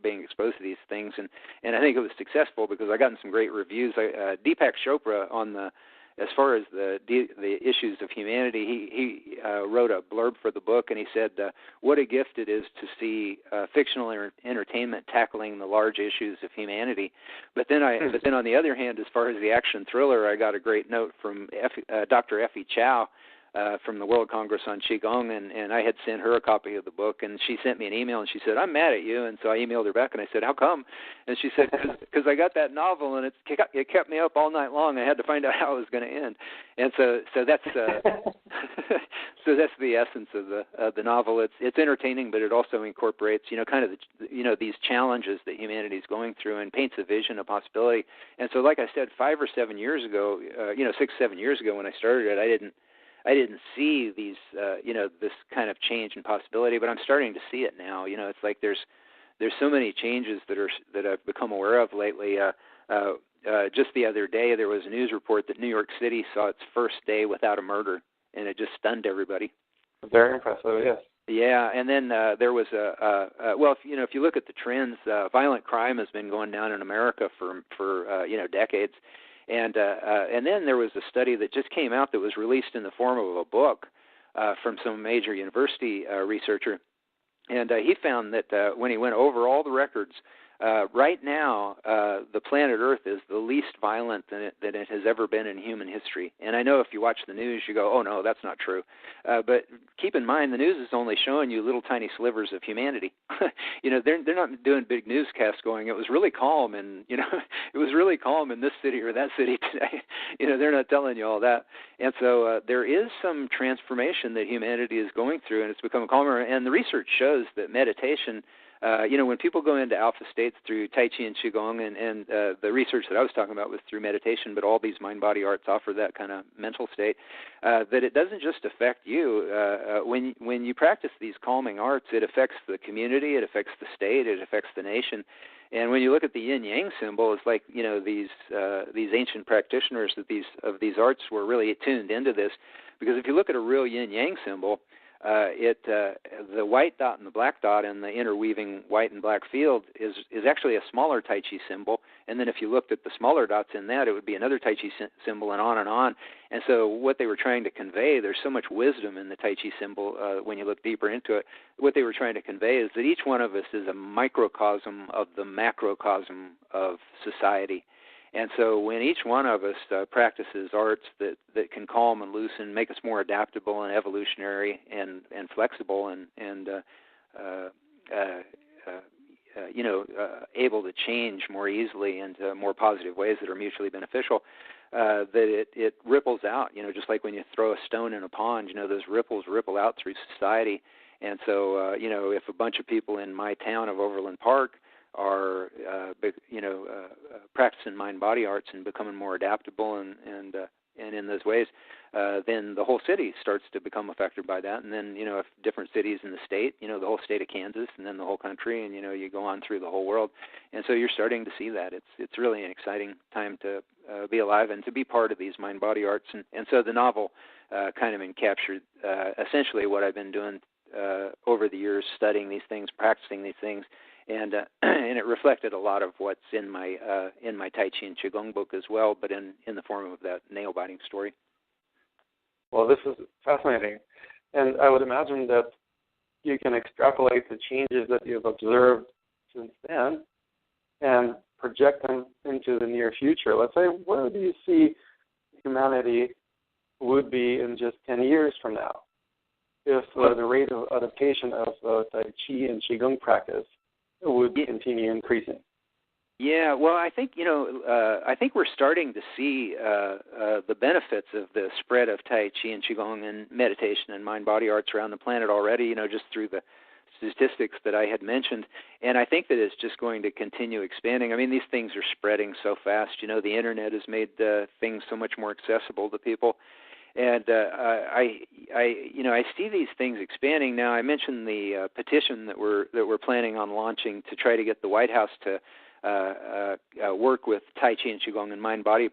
being exposed to these things, and I think it was successful because I gotten some great reviews. Deepak Chopra as far as the issues of humanity, he wrote a blurb for the book, and he said, what a gift it is to see fictional entertainment tackling the large issues of humanity. But then on the other hand, as far as the action thriller, I got a great note from Dr. Effie Chow from the World Congress on Qigong, and I had sent her a copy of the book, and she sent me an email, and she said, I'm mad at you. And so I emailed her back, and I said, how come? And she said, because I got that novel, and it kept me up all night long. I had to find out how it was going to end. And so that's so that's the essence of the novel. It's entertaining, but it also incorporates, kind of these challenges that humanity is going through, and paints a vision, a possibility. And so, like I said, 5 or 7 years ago, 6, 7 years ago when I started it, I didn't see these, this kind of change and possibility, but I'm starting to see it now. It's like there's so many changes that I've become aware of lately. Just the other day, there was a news report that New York City saw its first day without a murder, and it just stunned everybody. Very impressive, yes. Yeah, and then there was if you look at the trends, violent crime has been going down in America for decades. And then there was a study that just came out that was released in the form of a book from some major university researcher. And he found that when he went over all the records, right now the planet Earth is the least violent than it has ever been in human history. And I know if you watch the news, you go, oh, no, that's not true. But keep in mind, the news is only showing you little tiny slivers of humanity. They're not doing big newscasts going, it was really calm, and, it was really calm in this city or that city today. They're not telling you all that. And so there is some transformation that humanity is going through, and it's become calmer. And the research shows that meditation, when people go into alpha states through Tai Chi and Qigong, and the research that I was talking about was through meditation, but all these mind-body arts offer that kind of mental state, that it doesn't just affect you. When you practice these calming arts, it affects the community, it affects the state, it affects the nation. And when you look at the yin-yang symbol, it's like, these ancient practitioners of these arts were really tuned into this, because if you look at a real yin-yang symbol, the white dot and the black dot in the interweaving white and black field is actually a smaller Tai Chi symbol. And then if you looked at the smaller dots in that, it would be another Tai Chi symbol, and on and on. And so what they were trying to convey, there's so much wisdom in the Tai Chi symbol when you look deeper into it. What they were trying to convey is that each one of us is a microcosm of the macrocosm of society. And so when each one of us practices arts that can calm and loosen, make us more adaptable and evolutionary and flexible and able to change more easily into more positive ways that are mutually beneficial, that it ripples out, just like when you throw a stone in a pond, those ripples ripple out through society. And so, if a bunch of people in my town of Overland Park are practicing mind-body arts and becoming more adaptable and in those ways, then the whole city starts to become affected by that. And then, if different cities in the state, the whole state of Kansas, and then the whole country, and, you go on through the whole world. And so you're starting to see that. It's really an exciting time to be alive and to be part of these mind-body arts. And so the novel kind of encaptured essentially what I've been doing over the years, studying these things, practicing these things. And it reflected a lot of what's in my Tai Chi and Qigong book as well, but in the form of that nail-biting story. Well, this is fascinating. And I would imagine that you can extrapolate the changes that you've observed since then and project them into the near future. Let's say, where do you see humanity would be in just 10 years from now? if the rate of adaptation of Tai Chi and Qigong practice would continue increasing. Yeah, well, I think I think we're starting to see the benefits of the spread of Tai Chi and Qigong and meditation and mind-body arts around the planet already. Just through the statistics that I had mentioned, and I think that it's just going to continue expanding. I mean, these things are spreading so fast. The internet has made things so much more accessible to people, and I see these things expanding. Now, I mentioned the petition that we're planning on launching to try to get the White House to work with Tai Chi and Qigong and mind-body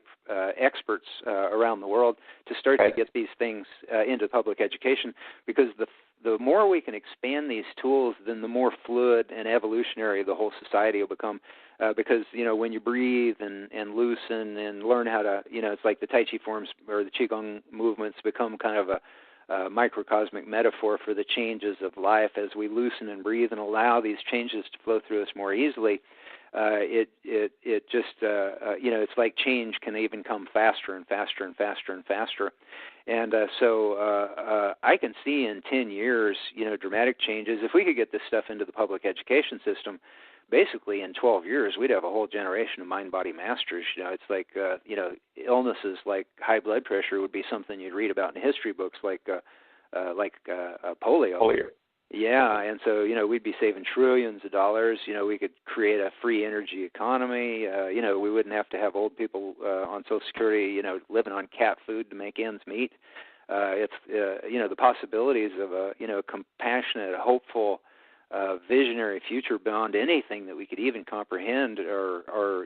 experts around the world to start to get these things into public education, because the more we can expand these tools, then the more fluid and evolutionary the whole society will become. Because, when you breathe and loosen and learn how to, it's like the Tai Chi forms or the Qigong movements become kind of a microcosmic metaphor for the changes of life. As we loosen and breathe and allow these changes to flow through us more easily, it just, it's like change can even come faster and faster and faster and faster. And so I can see in 10 years, dramatic changes. If we could get this stuff into the public education system, basically in 12 years, we'd have a whole generation of mind-body masters. It's like, illnesses like high blood pressure would be something you'd read about in history books, like polio. Yeah, and so, we'd be saving trillions of dollars. We could create a free energy economy. We wouldn't have to have old people on Social Security, living on cat food to make ends meet. It's, the possibilities of a, compassionate, hopeful, visionary future beyond anything that we could even comprehend are,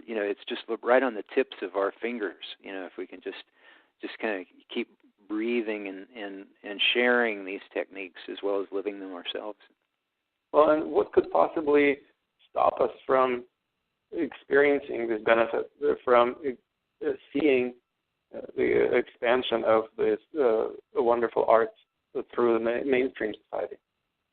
it's just right on the tips of our fingers. If we can just kind of keep breathing and sharing these techniques as well as living them ourselves. Well, and what could possibly stop us from experiencing this benefit, from seeing the expansion of this wonderful arts through the mainstream society?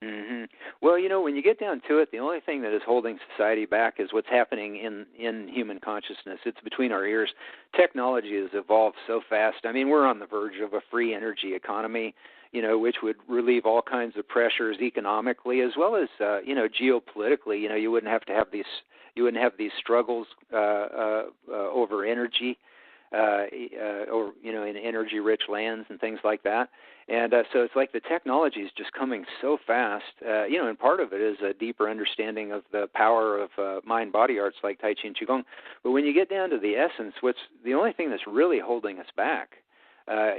Mm-hmm. Well, when you get down to it, the only thing that is holding society back is what's happening in human consciousness. It's between our ears. Technology has evolved so fast. I mean, we're on the verge of a free energy economy, which would relieve all kinds of pressures economically as well as, geopolitically. You wouldn't have these struggles over energy. Or in energy-rich lands and things like that, and so it's like the technology is just coming so fast. And part of it is a deeper understanding of the power of mind-body arts like Tai Chi and Qigong. But when you get down to the essence, what's the only thing that's really holding us back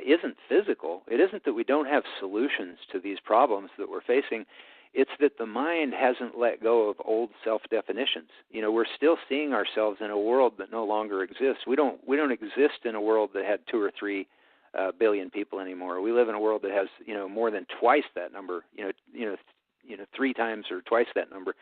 isn't physical. It isn't that we don't have solutions to these problems that we're facing. It's that the mind hasn't let go of old self-definitions. We're still seeing ourselves in a world that no longer exists. We don't exist in a world that had 2 or 3 billion people anymore. We live in a world that has, more than twice that number. 3 times or twice that number,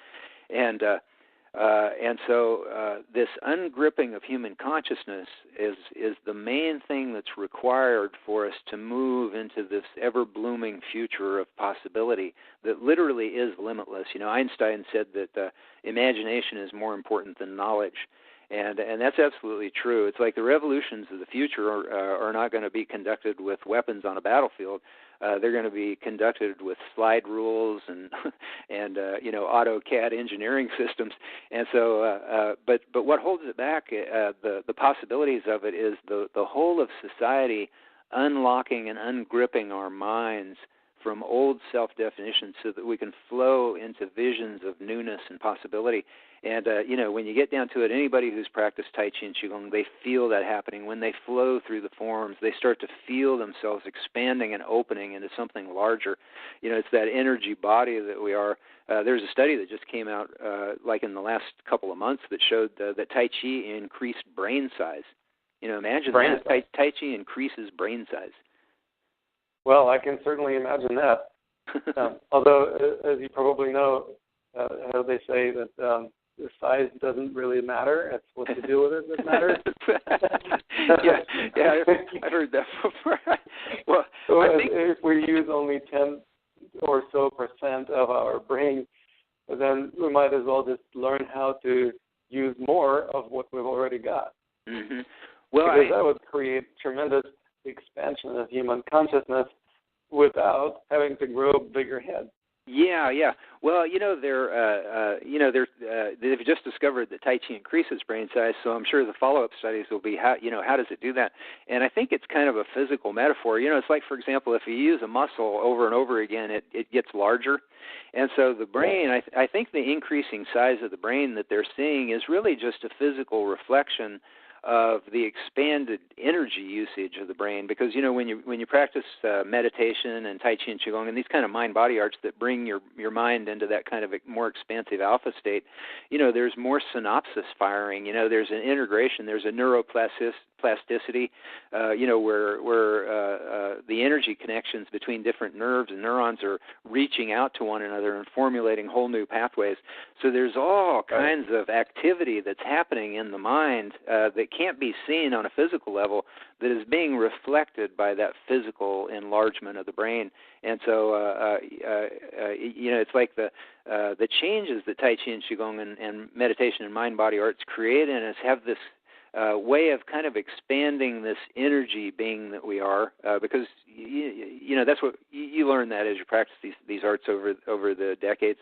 and so this ungripping of human consciousness is the main thing that's required for us to move into this ever-blooming future of possibility that literally is limitless. Einstein said that imagination is more important than knowledge, and that's absolutely true. It's like the revolutions of the future are not going to be conducted with weapons on a battlefield. They're going to be conducted with slide rules and AutoCAD engineering systems. And so, but what holds it back, the possibilities of it, is the whole of society unlocking and ungripping our minds from old self-definitions so that we can flow into visions of newness and possibility. And, when you get down to it, anybody who's practiced Tai Chi and Qigong, they feel that happening. When they flow through the forms, they start to feel themselves expanding and opening into something larger. It's that energy body that we are. There's a study that just came out, like in the last couple of months, that showed that Tai Chi increased brain size. Imagine that. Tai Chi increases brain size. Well, I can certainly imagine that. Although, as you probably know, how they say that the size doesn't really matter. It's what to do with it that matters. yeah, I've heard that before. Well, I think if we use only 10 or so % of our brain, then we might as well just learn how to use more of what we've already got. Mm-hmm. Well, because that would create tremendous expansion of human consciousness without having to grow a bigger head. Yeah. Well, they've just discovered that Tai Chi increases brain size, so I'm sure the follow-up studies will be how does it do that? And I think it's kind of a physical metaphor. It's like, for example, if you use a muscle over and over again, it gets larger. And so the brain, I think the increasing size of the brain that they're seeing is really just a physical reflection of the expanded energy usage of the brain, because when you practice meditation and Tai Chi and Qigong and these kind of mind-body arts that bring your mind into that kind of a more expansive alpha state, there's more synapses firing. There's an integration. There's a neuroplasticity, where the energy connections between different nerves and neurons are reaching out to one another and formulating whole new pathways. So there's all kinds of activity that's happening in the mind that can't be seen on a physical level, that is being reflected by that physical enlargement of the brain. And so, it's like the changes that Tai Chi and Qigong and meditation and mind-body arts create in us have this way of kind of expanding this energy being that we are, because that's what you learn that as you practice these arts over the decades,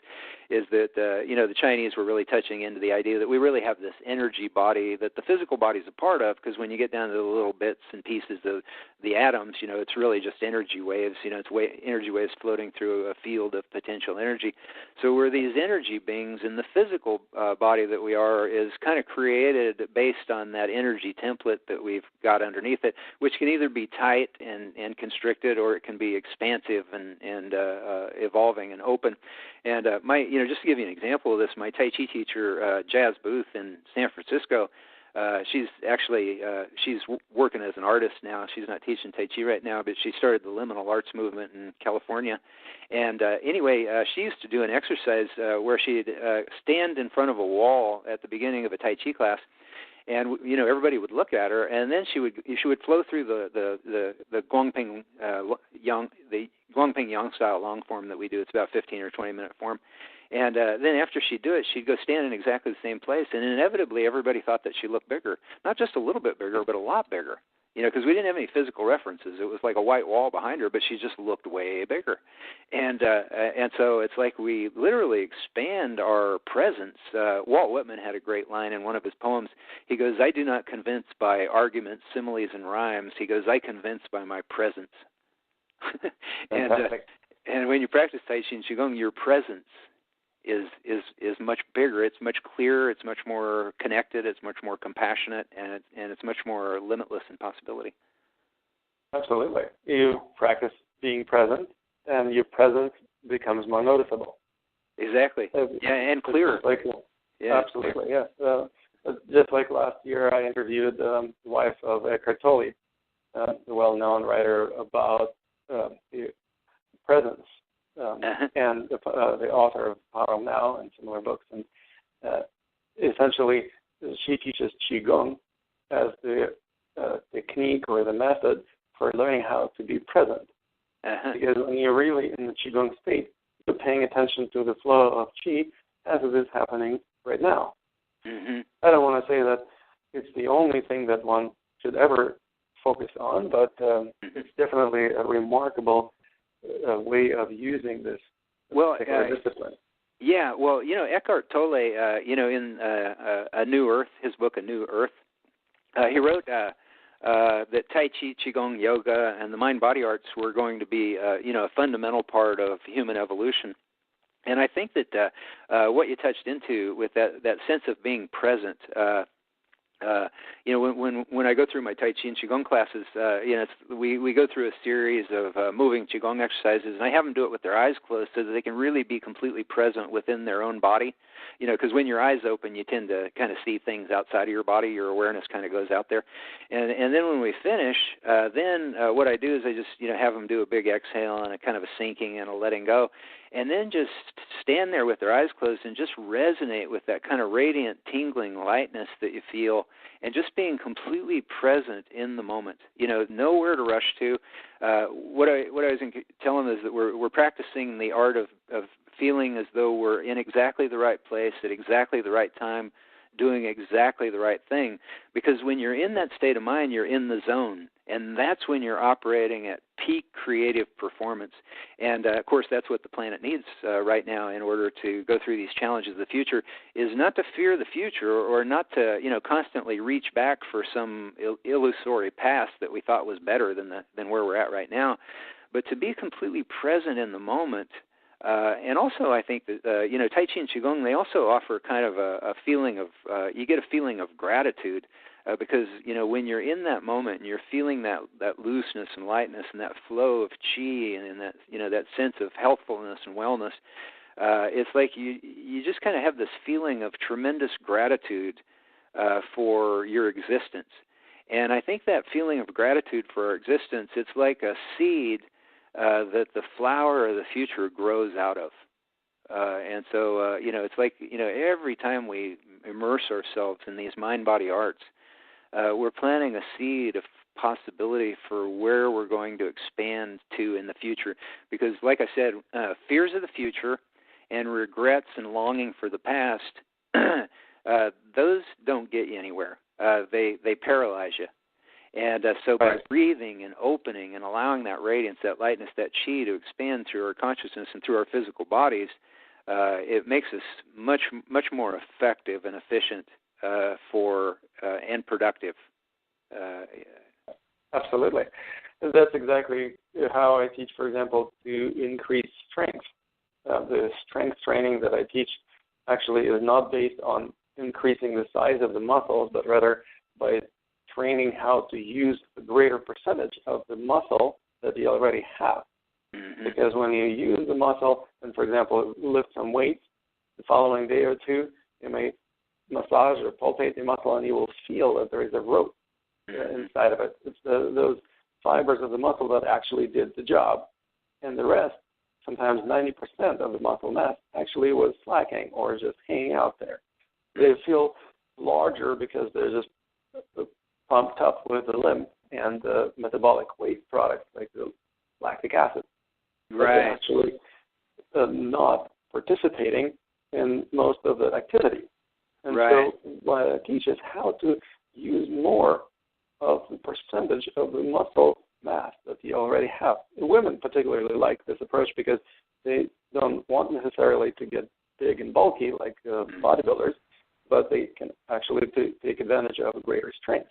is that the Chinese were really touching into the idea that we really have this energy body that the physical body is a part of, because when you get down to the little bits and pieces of the atoms, it's really just energy waves. It's energy waves floating through a field of potential energy. So we're these energy beings, and the physical body that we are is kind of created based on that energy template that we've got underneath it, which can either be tight and constricted, or it can be expansive and evolving and open. And just to give you an example of this, my Tai Chi teacher, Jazz Booth in San Francisco, she's working as an artist now. She's not teaching Tai Chi right now, but she started the liminal arts movement in California. And she used to do an exercise where she'd stand in front of a wall at the beginning of a Tai Chi class, and everybody would look at her, and then she would flow through the Guangping Yang style long form that we do. It's about 15 or 20 minute form. And then after she'd do it, she'd go stand in exactly the same place, and inevitably everybody thought that she looked bigger. Not just a little bit bigger, but a lot bigger. Because we didn't have any physical references. It was like a white wall behind her, but she just looked way bigger. And so it's like we literally expand our presence. Walt Whitman had a great line in one of his poems. He goes, "I do not convince by arguments, similes, and rhymes." He goes, "I convince by my presence." And when you practice Tai Chi and Qigong, your presence is much bigger. It's much clearer. It's much more connected. It's much more compassionate, and it's much more limitless in possibility. Absolutely. You practice being present, and your presence becomes more noticeable. Exactly. And clearer. Absolutely. Yeah. Just like last year, I interviewed the wife of Eckhart Tolle, the well-known writer about the presence. And the author of Power of Now and similar books. And essentially, she teaches Qigong as the technique or the method for learning how to be present. Because when you're really in the Qigong state, you're paying attention to the flow of Qi as it is happening right now. Mm-hmm. I don't want to say that it's the only thing that one should ever focus on, but it's definitely a remarkable way of using this particular discipline. Yeah, well, Eckhart Tolle, in A New Earth, his book A New Earth, he wrote that Tai Chi, Qigong, Yoga, and the mind-body arts were going to be, a fundamental part of human evolution. And I think that what you touched into with that sense of being present, when I go through my Tai Chi and Qigong classes, we go through a series of moving Qigong exercises, and I have them do it with their eyes closed so that they can really be completely present within their own body. Because when your eyes open, you tend to kind of see things outside of your body. Your awareness kind of goes out there. And then when we finish, what I do is I just, have them do a big exhale and a kind of a sinking and a letting go. And then just stand there with their eyes closed and just resonate with that kind of radiant, tingling lightness that you feel, and just being completely present in the moment. Nowhere to rush to. What I was telling them is that we're practicing the art of feeling as though we're in exactly the right place at exactly the right time, doing exactly the right thing. Because when you're in that state of mind, you're in the zone. And that's when you're operating at peak creative performance. And, of course, that's what the planet needs right now in order to go through these challenges of the future, is not to fear the future or not to, constantly reach back for some illusory past that we thought was better than where we're at right now, but to be completely present in the moment. And also, I think that, Tai Chi and Qigong, they also offer kind of a feeling of, you get a feeling of gratitude. Because, when you're in that moment and you're feeling that looseness and lightness and that flow of qi and that, that sense of healthfulness and wellness, it's like you just kind of have this feeling of tremendous gratitude for your existence. And I think that feeling of gratitude for our existence, it's like a seed that the flower of the future grows out of. And so, it's like, every time we immerse ourselves in these mind-body arts, we're planting a seed of possibility for where we're going to expand to in the future. Because, like I said, fears of the future and regrets and longing for the past, those don't get you anywhere. They paralyze you. And so by breathing and opening and allowing that radiance, that lightness, that chi to expand through our consciousness and through our physical bodies, it makes us much more effective and efficient and productive. Absolutely. That's exactly how I teach, for example, to increase strength. The strength training that I teach actually is not based on increasing the size of the muscles, but rather by training how to use a greater percentage of the muscle that you already have. Mm-hmm. Because when you use the muscle and, for example, lift some weights, the following day or two, you may massage or palpate the muscle and you will feel that there is a rope inside of it. It's those fibers of the muscle that actually did the job. And the rest, sometimes 90% of the muscle mass, actually was slacking or just hanging out there. They feel larger because they're just pumped up with the lymph and the metabolic waste products like the lactic acid. Right. They're actually not participating in most of the activity. And so what I teach is how to use more of the percentage of the muscle mass that you already have. Women particularly like this approach because they don't want necessarily to get big and bulky like bodybuilders, but they can actually take advantage of a greater strength.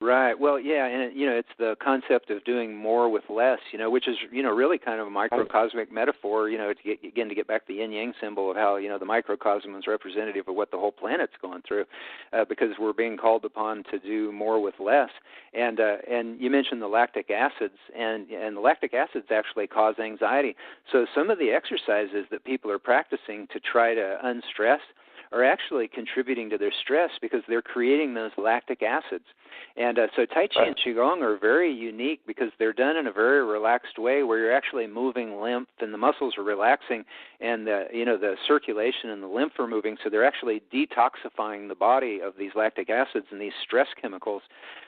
Right. Well, yeah, and it's the concept of doing more with less, which is, really kind of a microcosmic metaphor, to get back to the yin-yang symbol of how, the microcosm is representative of what the whole planet's going through, because we're being called upon to do more with less. And you mentioned the lactic acids, and the lactic acids actually cause anxiety. So some of the exercises that people are practicing to try to unstress are actually contributing to their stress because they're creating those lactic acids. And so Tai Chi and Qigong are very unique because they're done in a very relaxed way where you're actually moving lymph and the muscles are relaxing and the circulation and the lymph are moving, so they're actually detoxifying the body of these lactic acids and these stress chemicals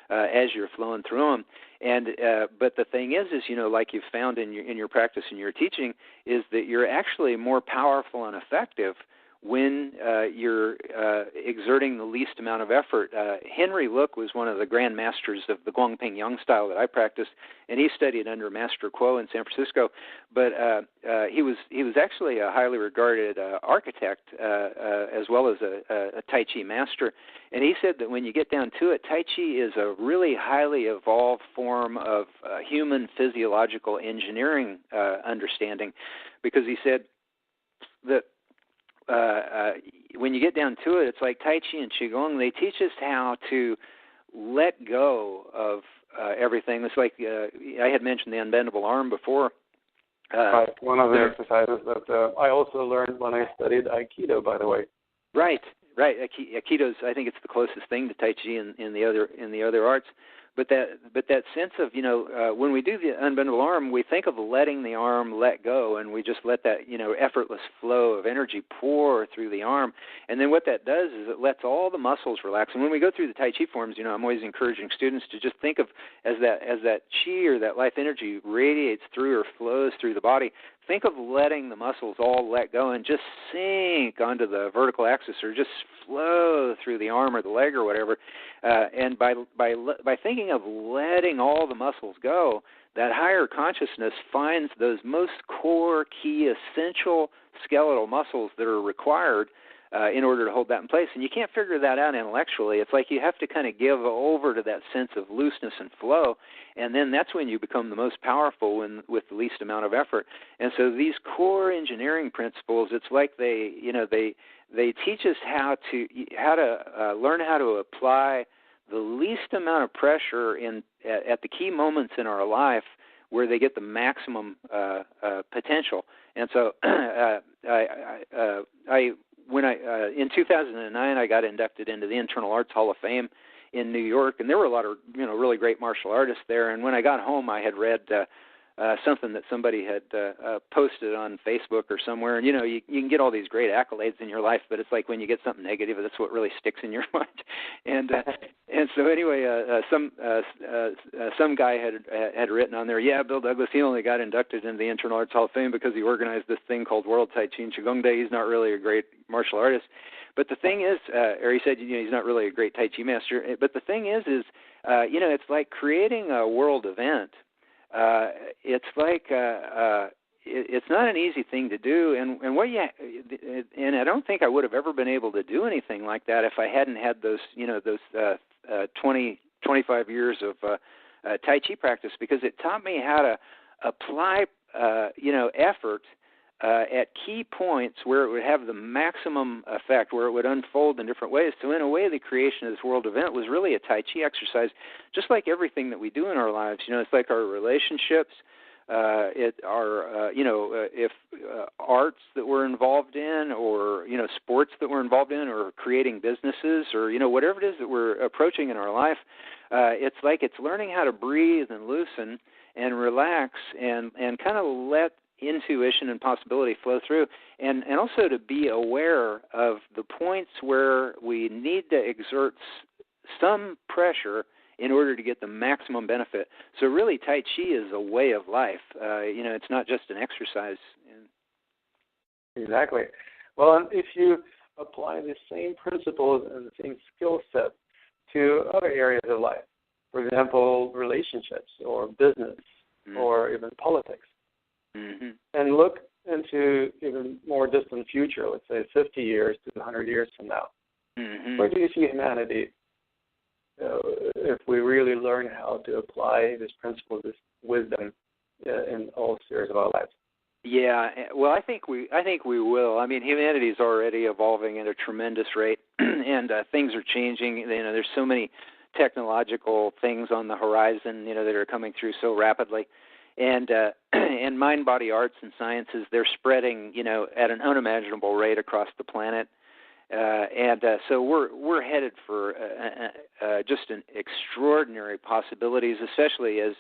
as you're flowing through them. And but the thing is like you've found in your practice and your teaching, is that you're actually more powerful and effective when you're exerting the least amount of effort. Henry Look was one of the grand masters of the Guangping Yang style that I practiced, and he studied under Master Kuo in San Francisco. But he was actually a highly regarded architect as well as a Tai Chi master. And he said that when you get down to it, Tai Chi is a really highly evolved form of human physiological engineering understanding, because he said that when you get down to it, it's like Tai Chi and Qigong. They teach us how to let go of everything. It's like I had mentioned the unbendable arm before. One of the exercises that I also learned when I studied Aikido, by the way. Right. Aikido's, I think it's the closest thing to Tai Chi in the other arts. But that sense of, when we do the unbendable arm, we think of letting the arm let go, and we just let that, effortless flow of energy pour through the arm. And then what that does is it lets all the muscles relax. And when we go through the Tai Chi forms, I'm always encouraging students to just think of as that chi or that life energy radiates through or flows through the body, think of letting the muscles all let go and just sink onto the vertical axis, or just flow through the arm or the leg or whatever. And by thinking of letting all the muscles go, that higher consciousness finds those most core, key, essential skeletal muscles that are required in order to hold that in place. And you can't figure that out intellectually. It's like you have to kind of give over to that sense of looseness and flow, and then that's when you become the most powerful with the least amount of effort. And so these core engineering principles, it's like they teach us how to learn how to apply the least amount of pressure at the key moments in our life where they get the maximum potential. And so in 2009, I got inducted into the Internal Arts Hall of Fame in New York, and there were a lot of really great martial artists there. And when I got home, I had read something that somebody had posted on Facebook or somewhere. And you can get all these great accolades in your life, but it's like when you get something negative, that's what really sticks in your mind. And so anyway, some guy had written on there, yeah, Bill Douglas, he only got inducted into the Internal Arts Hall of Fame because he organized this thing called World Tai Chi and Qigong Day. He's not really a great martial artist. But the thing is, or he said, he's not really a great Tai Chi master. But the thing is, it's like creating a world event. It's like it's not an easy thing to do, and I don't think I would have ever been able to do anything like that if I hadn't had those 25 years of Tai Chi practice, because it taught me how to apply effort at key points where it would have the maximum effect, where it would unfold in different ways. So in a way, the creation of this world event was really a Tai Chi exercise, just like everything that we do in our lives. It's like our relationships, if arts that we're involved in, or sports that we're involved in, or creating businesses, or whatever it is that we're approaching in our life. It's like it's learning how to breathe and loosen and relax and kind of let intuition and possibility flow through, and also to be aware of the points where we need to exert some pressure in order to get the maximum benefit. So really, Tai Chi is a way of life. It's not just an exercise. Exactly. Well, and if you apply the same principles and the same skill set to other areas of life, for example, relationships or business or even politics, and look into even more distant future, let's say 50 years to 100 years from now, where do you see humanity if we really learn how to apply this principle, this wisdom in all spheres of our lives? Yeah, well, I think we will. I mean, humanity is already evolving at a tremendous rate, and things are changing. There's so many technological things on the horizon, that are coming through so rapidly. And mind-body arts and sciences, they're spreading, at an unimaginable rate across the planet. So we're headed for just an extraordinary possibilities, especially as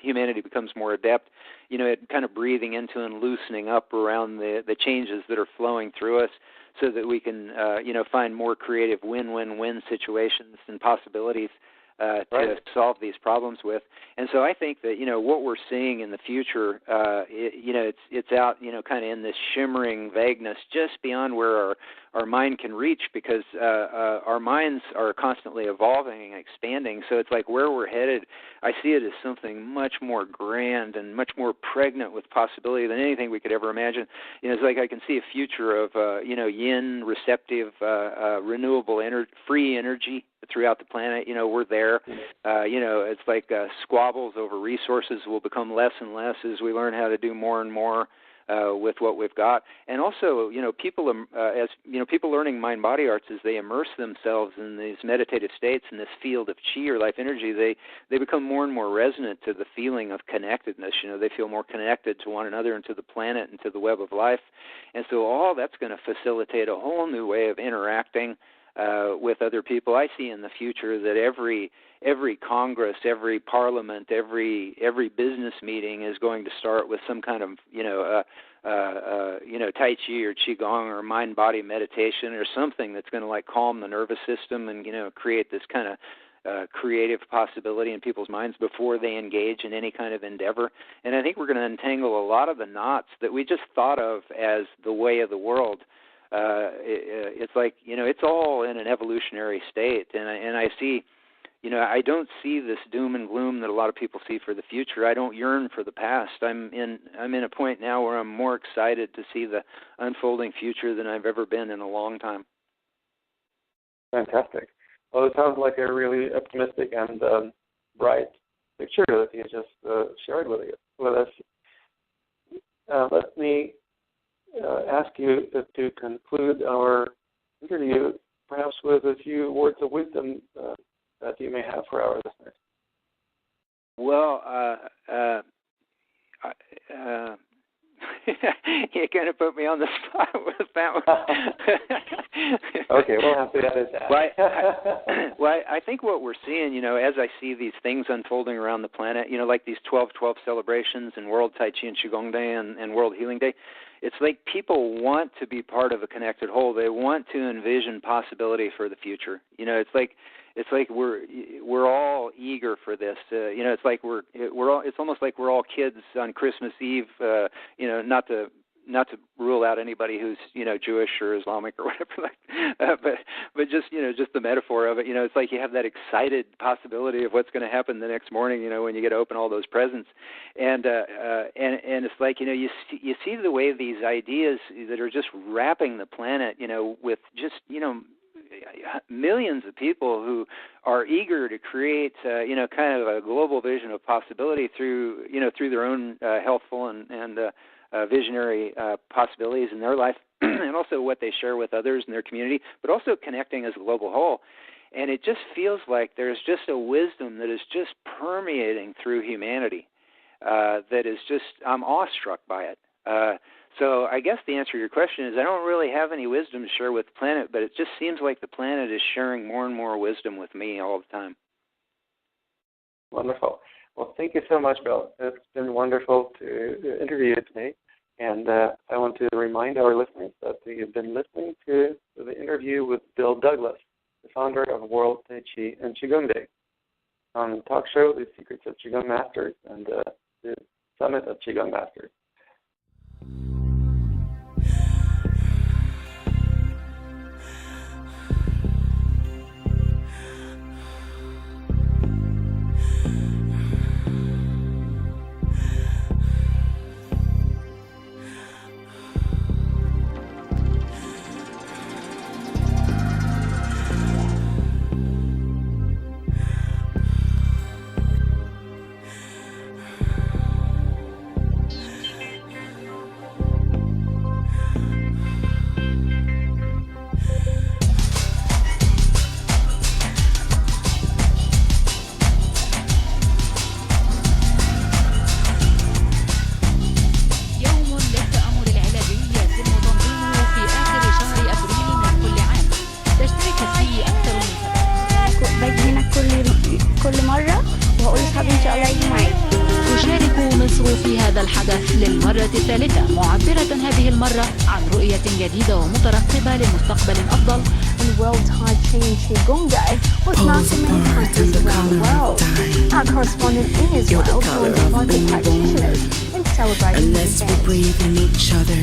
humanity becomes more adept, at kind of breathing into and loosening up around the changes that are flowing through us, so that we can find more creative win-win-win situations and possibilities to solve these problems with. And so I think that, what we're seeing in the future, it's out, kind of in this shimmering vagueness just beyond where our mind can reach, because our minds are constantly evolving and expanding. So it's like where we're headed, I see it as something much more grand and much more pregnant with possibility than anything we could ever imagine. It's like I can see a future of, yin, receptive, renewable, free energy throughout the planet. We're there. It's like squabbles over resources will become less and less as we learn how to do more and more with what we've got. And also, people learning mind-body arts, as they immerse themselves in these meditative states in this field of chi or life energy, they become more and more resonant to the feeling of connectedness. They feel more connected to one another and to the planet and to the web of life. And so all that's going to facilitate a whole new way of interacting with other people. I see in the future that every Congress, every Parliament, every business meeting is going to start with some kind of Tai Chi or Qigong or mind-body meditation or something that's going to calm the nervous system and create this kind of creative possibility in people's minds before they engage in any kind of endeavor. And I think we're going to untangle a lot of the knots that we just thought of as the way of the world. It's like, it's all in an evolutionary state. And I see, I don't see this doom and gloom that a lot of people see for the future. I don't yearn for the past. I'm in a point now where I'm more excited to see the unfolding future than I've ever been in a long time. Fantastic. Well, it sounds like a really optimistic and bright picture that you just shared with us. Let me ask you to conclude our interview, perhaps with a few words of wisdom that you may have for our listeners. Well, you kind of put me on the spot with that one. Okay, we'll have to edit that. Well, I think what we're seeing, as I see these things unfolding around the planet, like these 12/12 celebrations and World Tai Chi and Qigong Day and World Healing Day, it's like people want to be part of a connected whole. They want to envision possibility for the future. It's like we're all eager for this. It's like it's almost like we're all kids on Christmas Eve. Not to rule out anybody who's Jewish or Islamic or whatever, but just the metaphor of it. It's like you have that excited possibility of what's going to happen the next morning. When you get to open all those presents, and it's like you see the way these ideas that are just wrapping the planet. With just millions of people who are eager to create, kind of a global vision of possibility through their own healthful and visionary possibilities in their life, and also what they share with others in their community, but also connecting as a global whole. And it just feels like there's just a wisdom that is just permeating through humanity that is just, I'm awestruck by it. So I guess the answer to your question is I don't really have any wisdom to share with the planet, but it just seems like the planet is sharing more and more wisdom with me all the time. Wonderful. Well, thank you so much, Bill. It's been wonderful to interview you today. And I want to remind our listeners that you've been listening to the interview with Bill Douglas, the founder of World Tai Chi and Qigong Day, on the talk show, The Secrets of Qigong Masters, and the Summit of Qigong Masters. الثالثة معبرة هذه المرة عن رؤية جديدة ومترقبة لمستقبل أفضل. The World Tai Chi and Qigong Day was marked in many countries around the world. Our correspondent in Israel joined local practitioners in celebrating Unless we breathe in each other,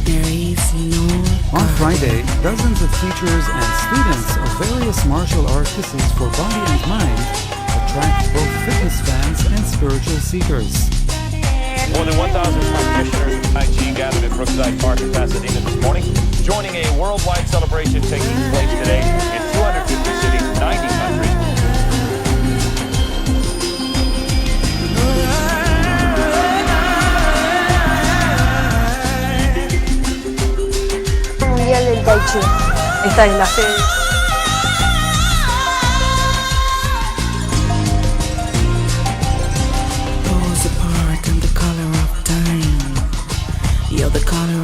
there is no God. On Friday, dozens of teachers and students of various martial art classes for body and mind attract both fitness fans and spiritual seekers. More than 1,000 practitioners of Tai Chi gathered at Brookside Park in Pasadena this morning, joining a worldwide celebration taking place today in 250 cities, 90 countries. Mundial del Tai Chi. Esta es la sede. Pulls apart in the color of time. You're the color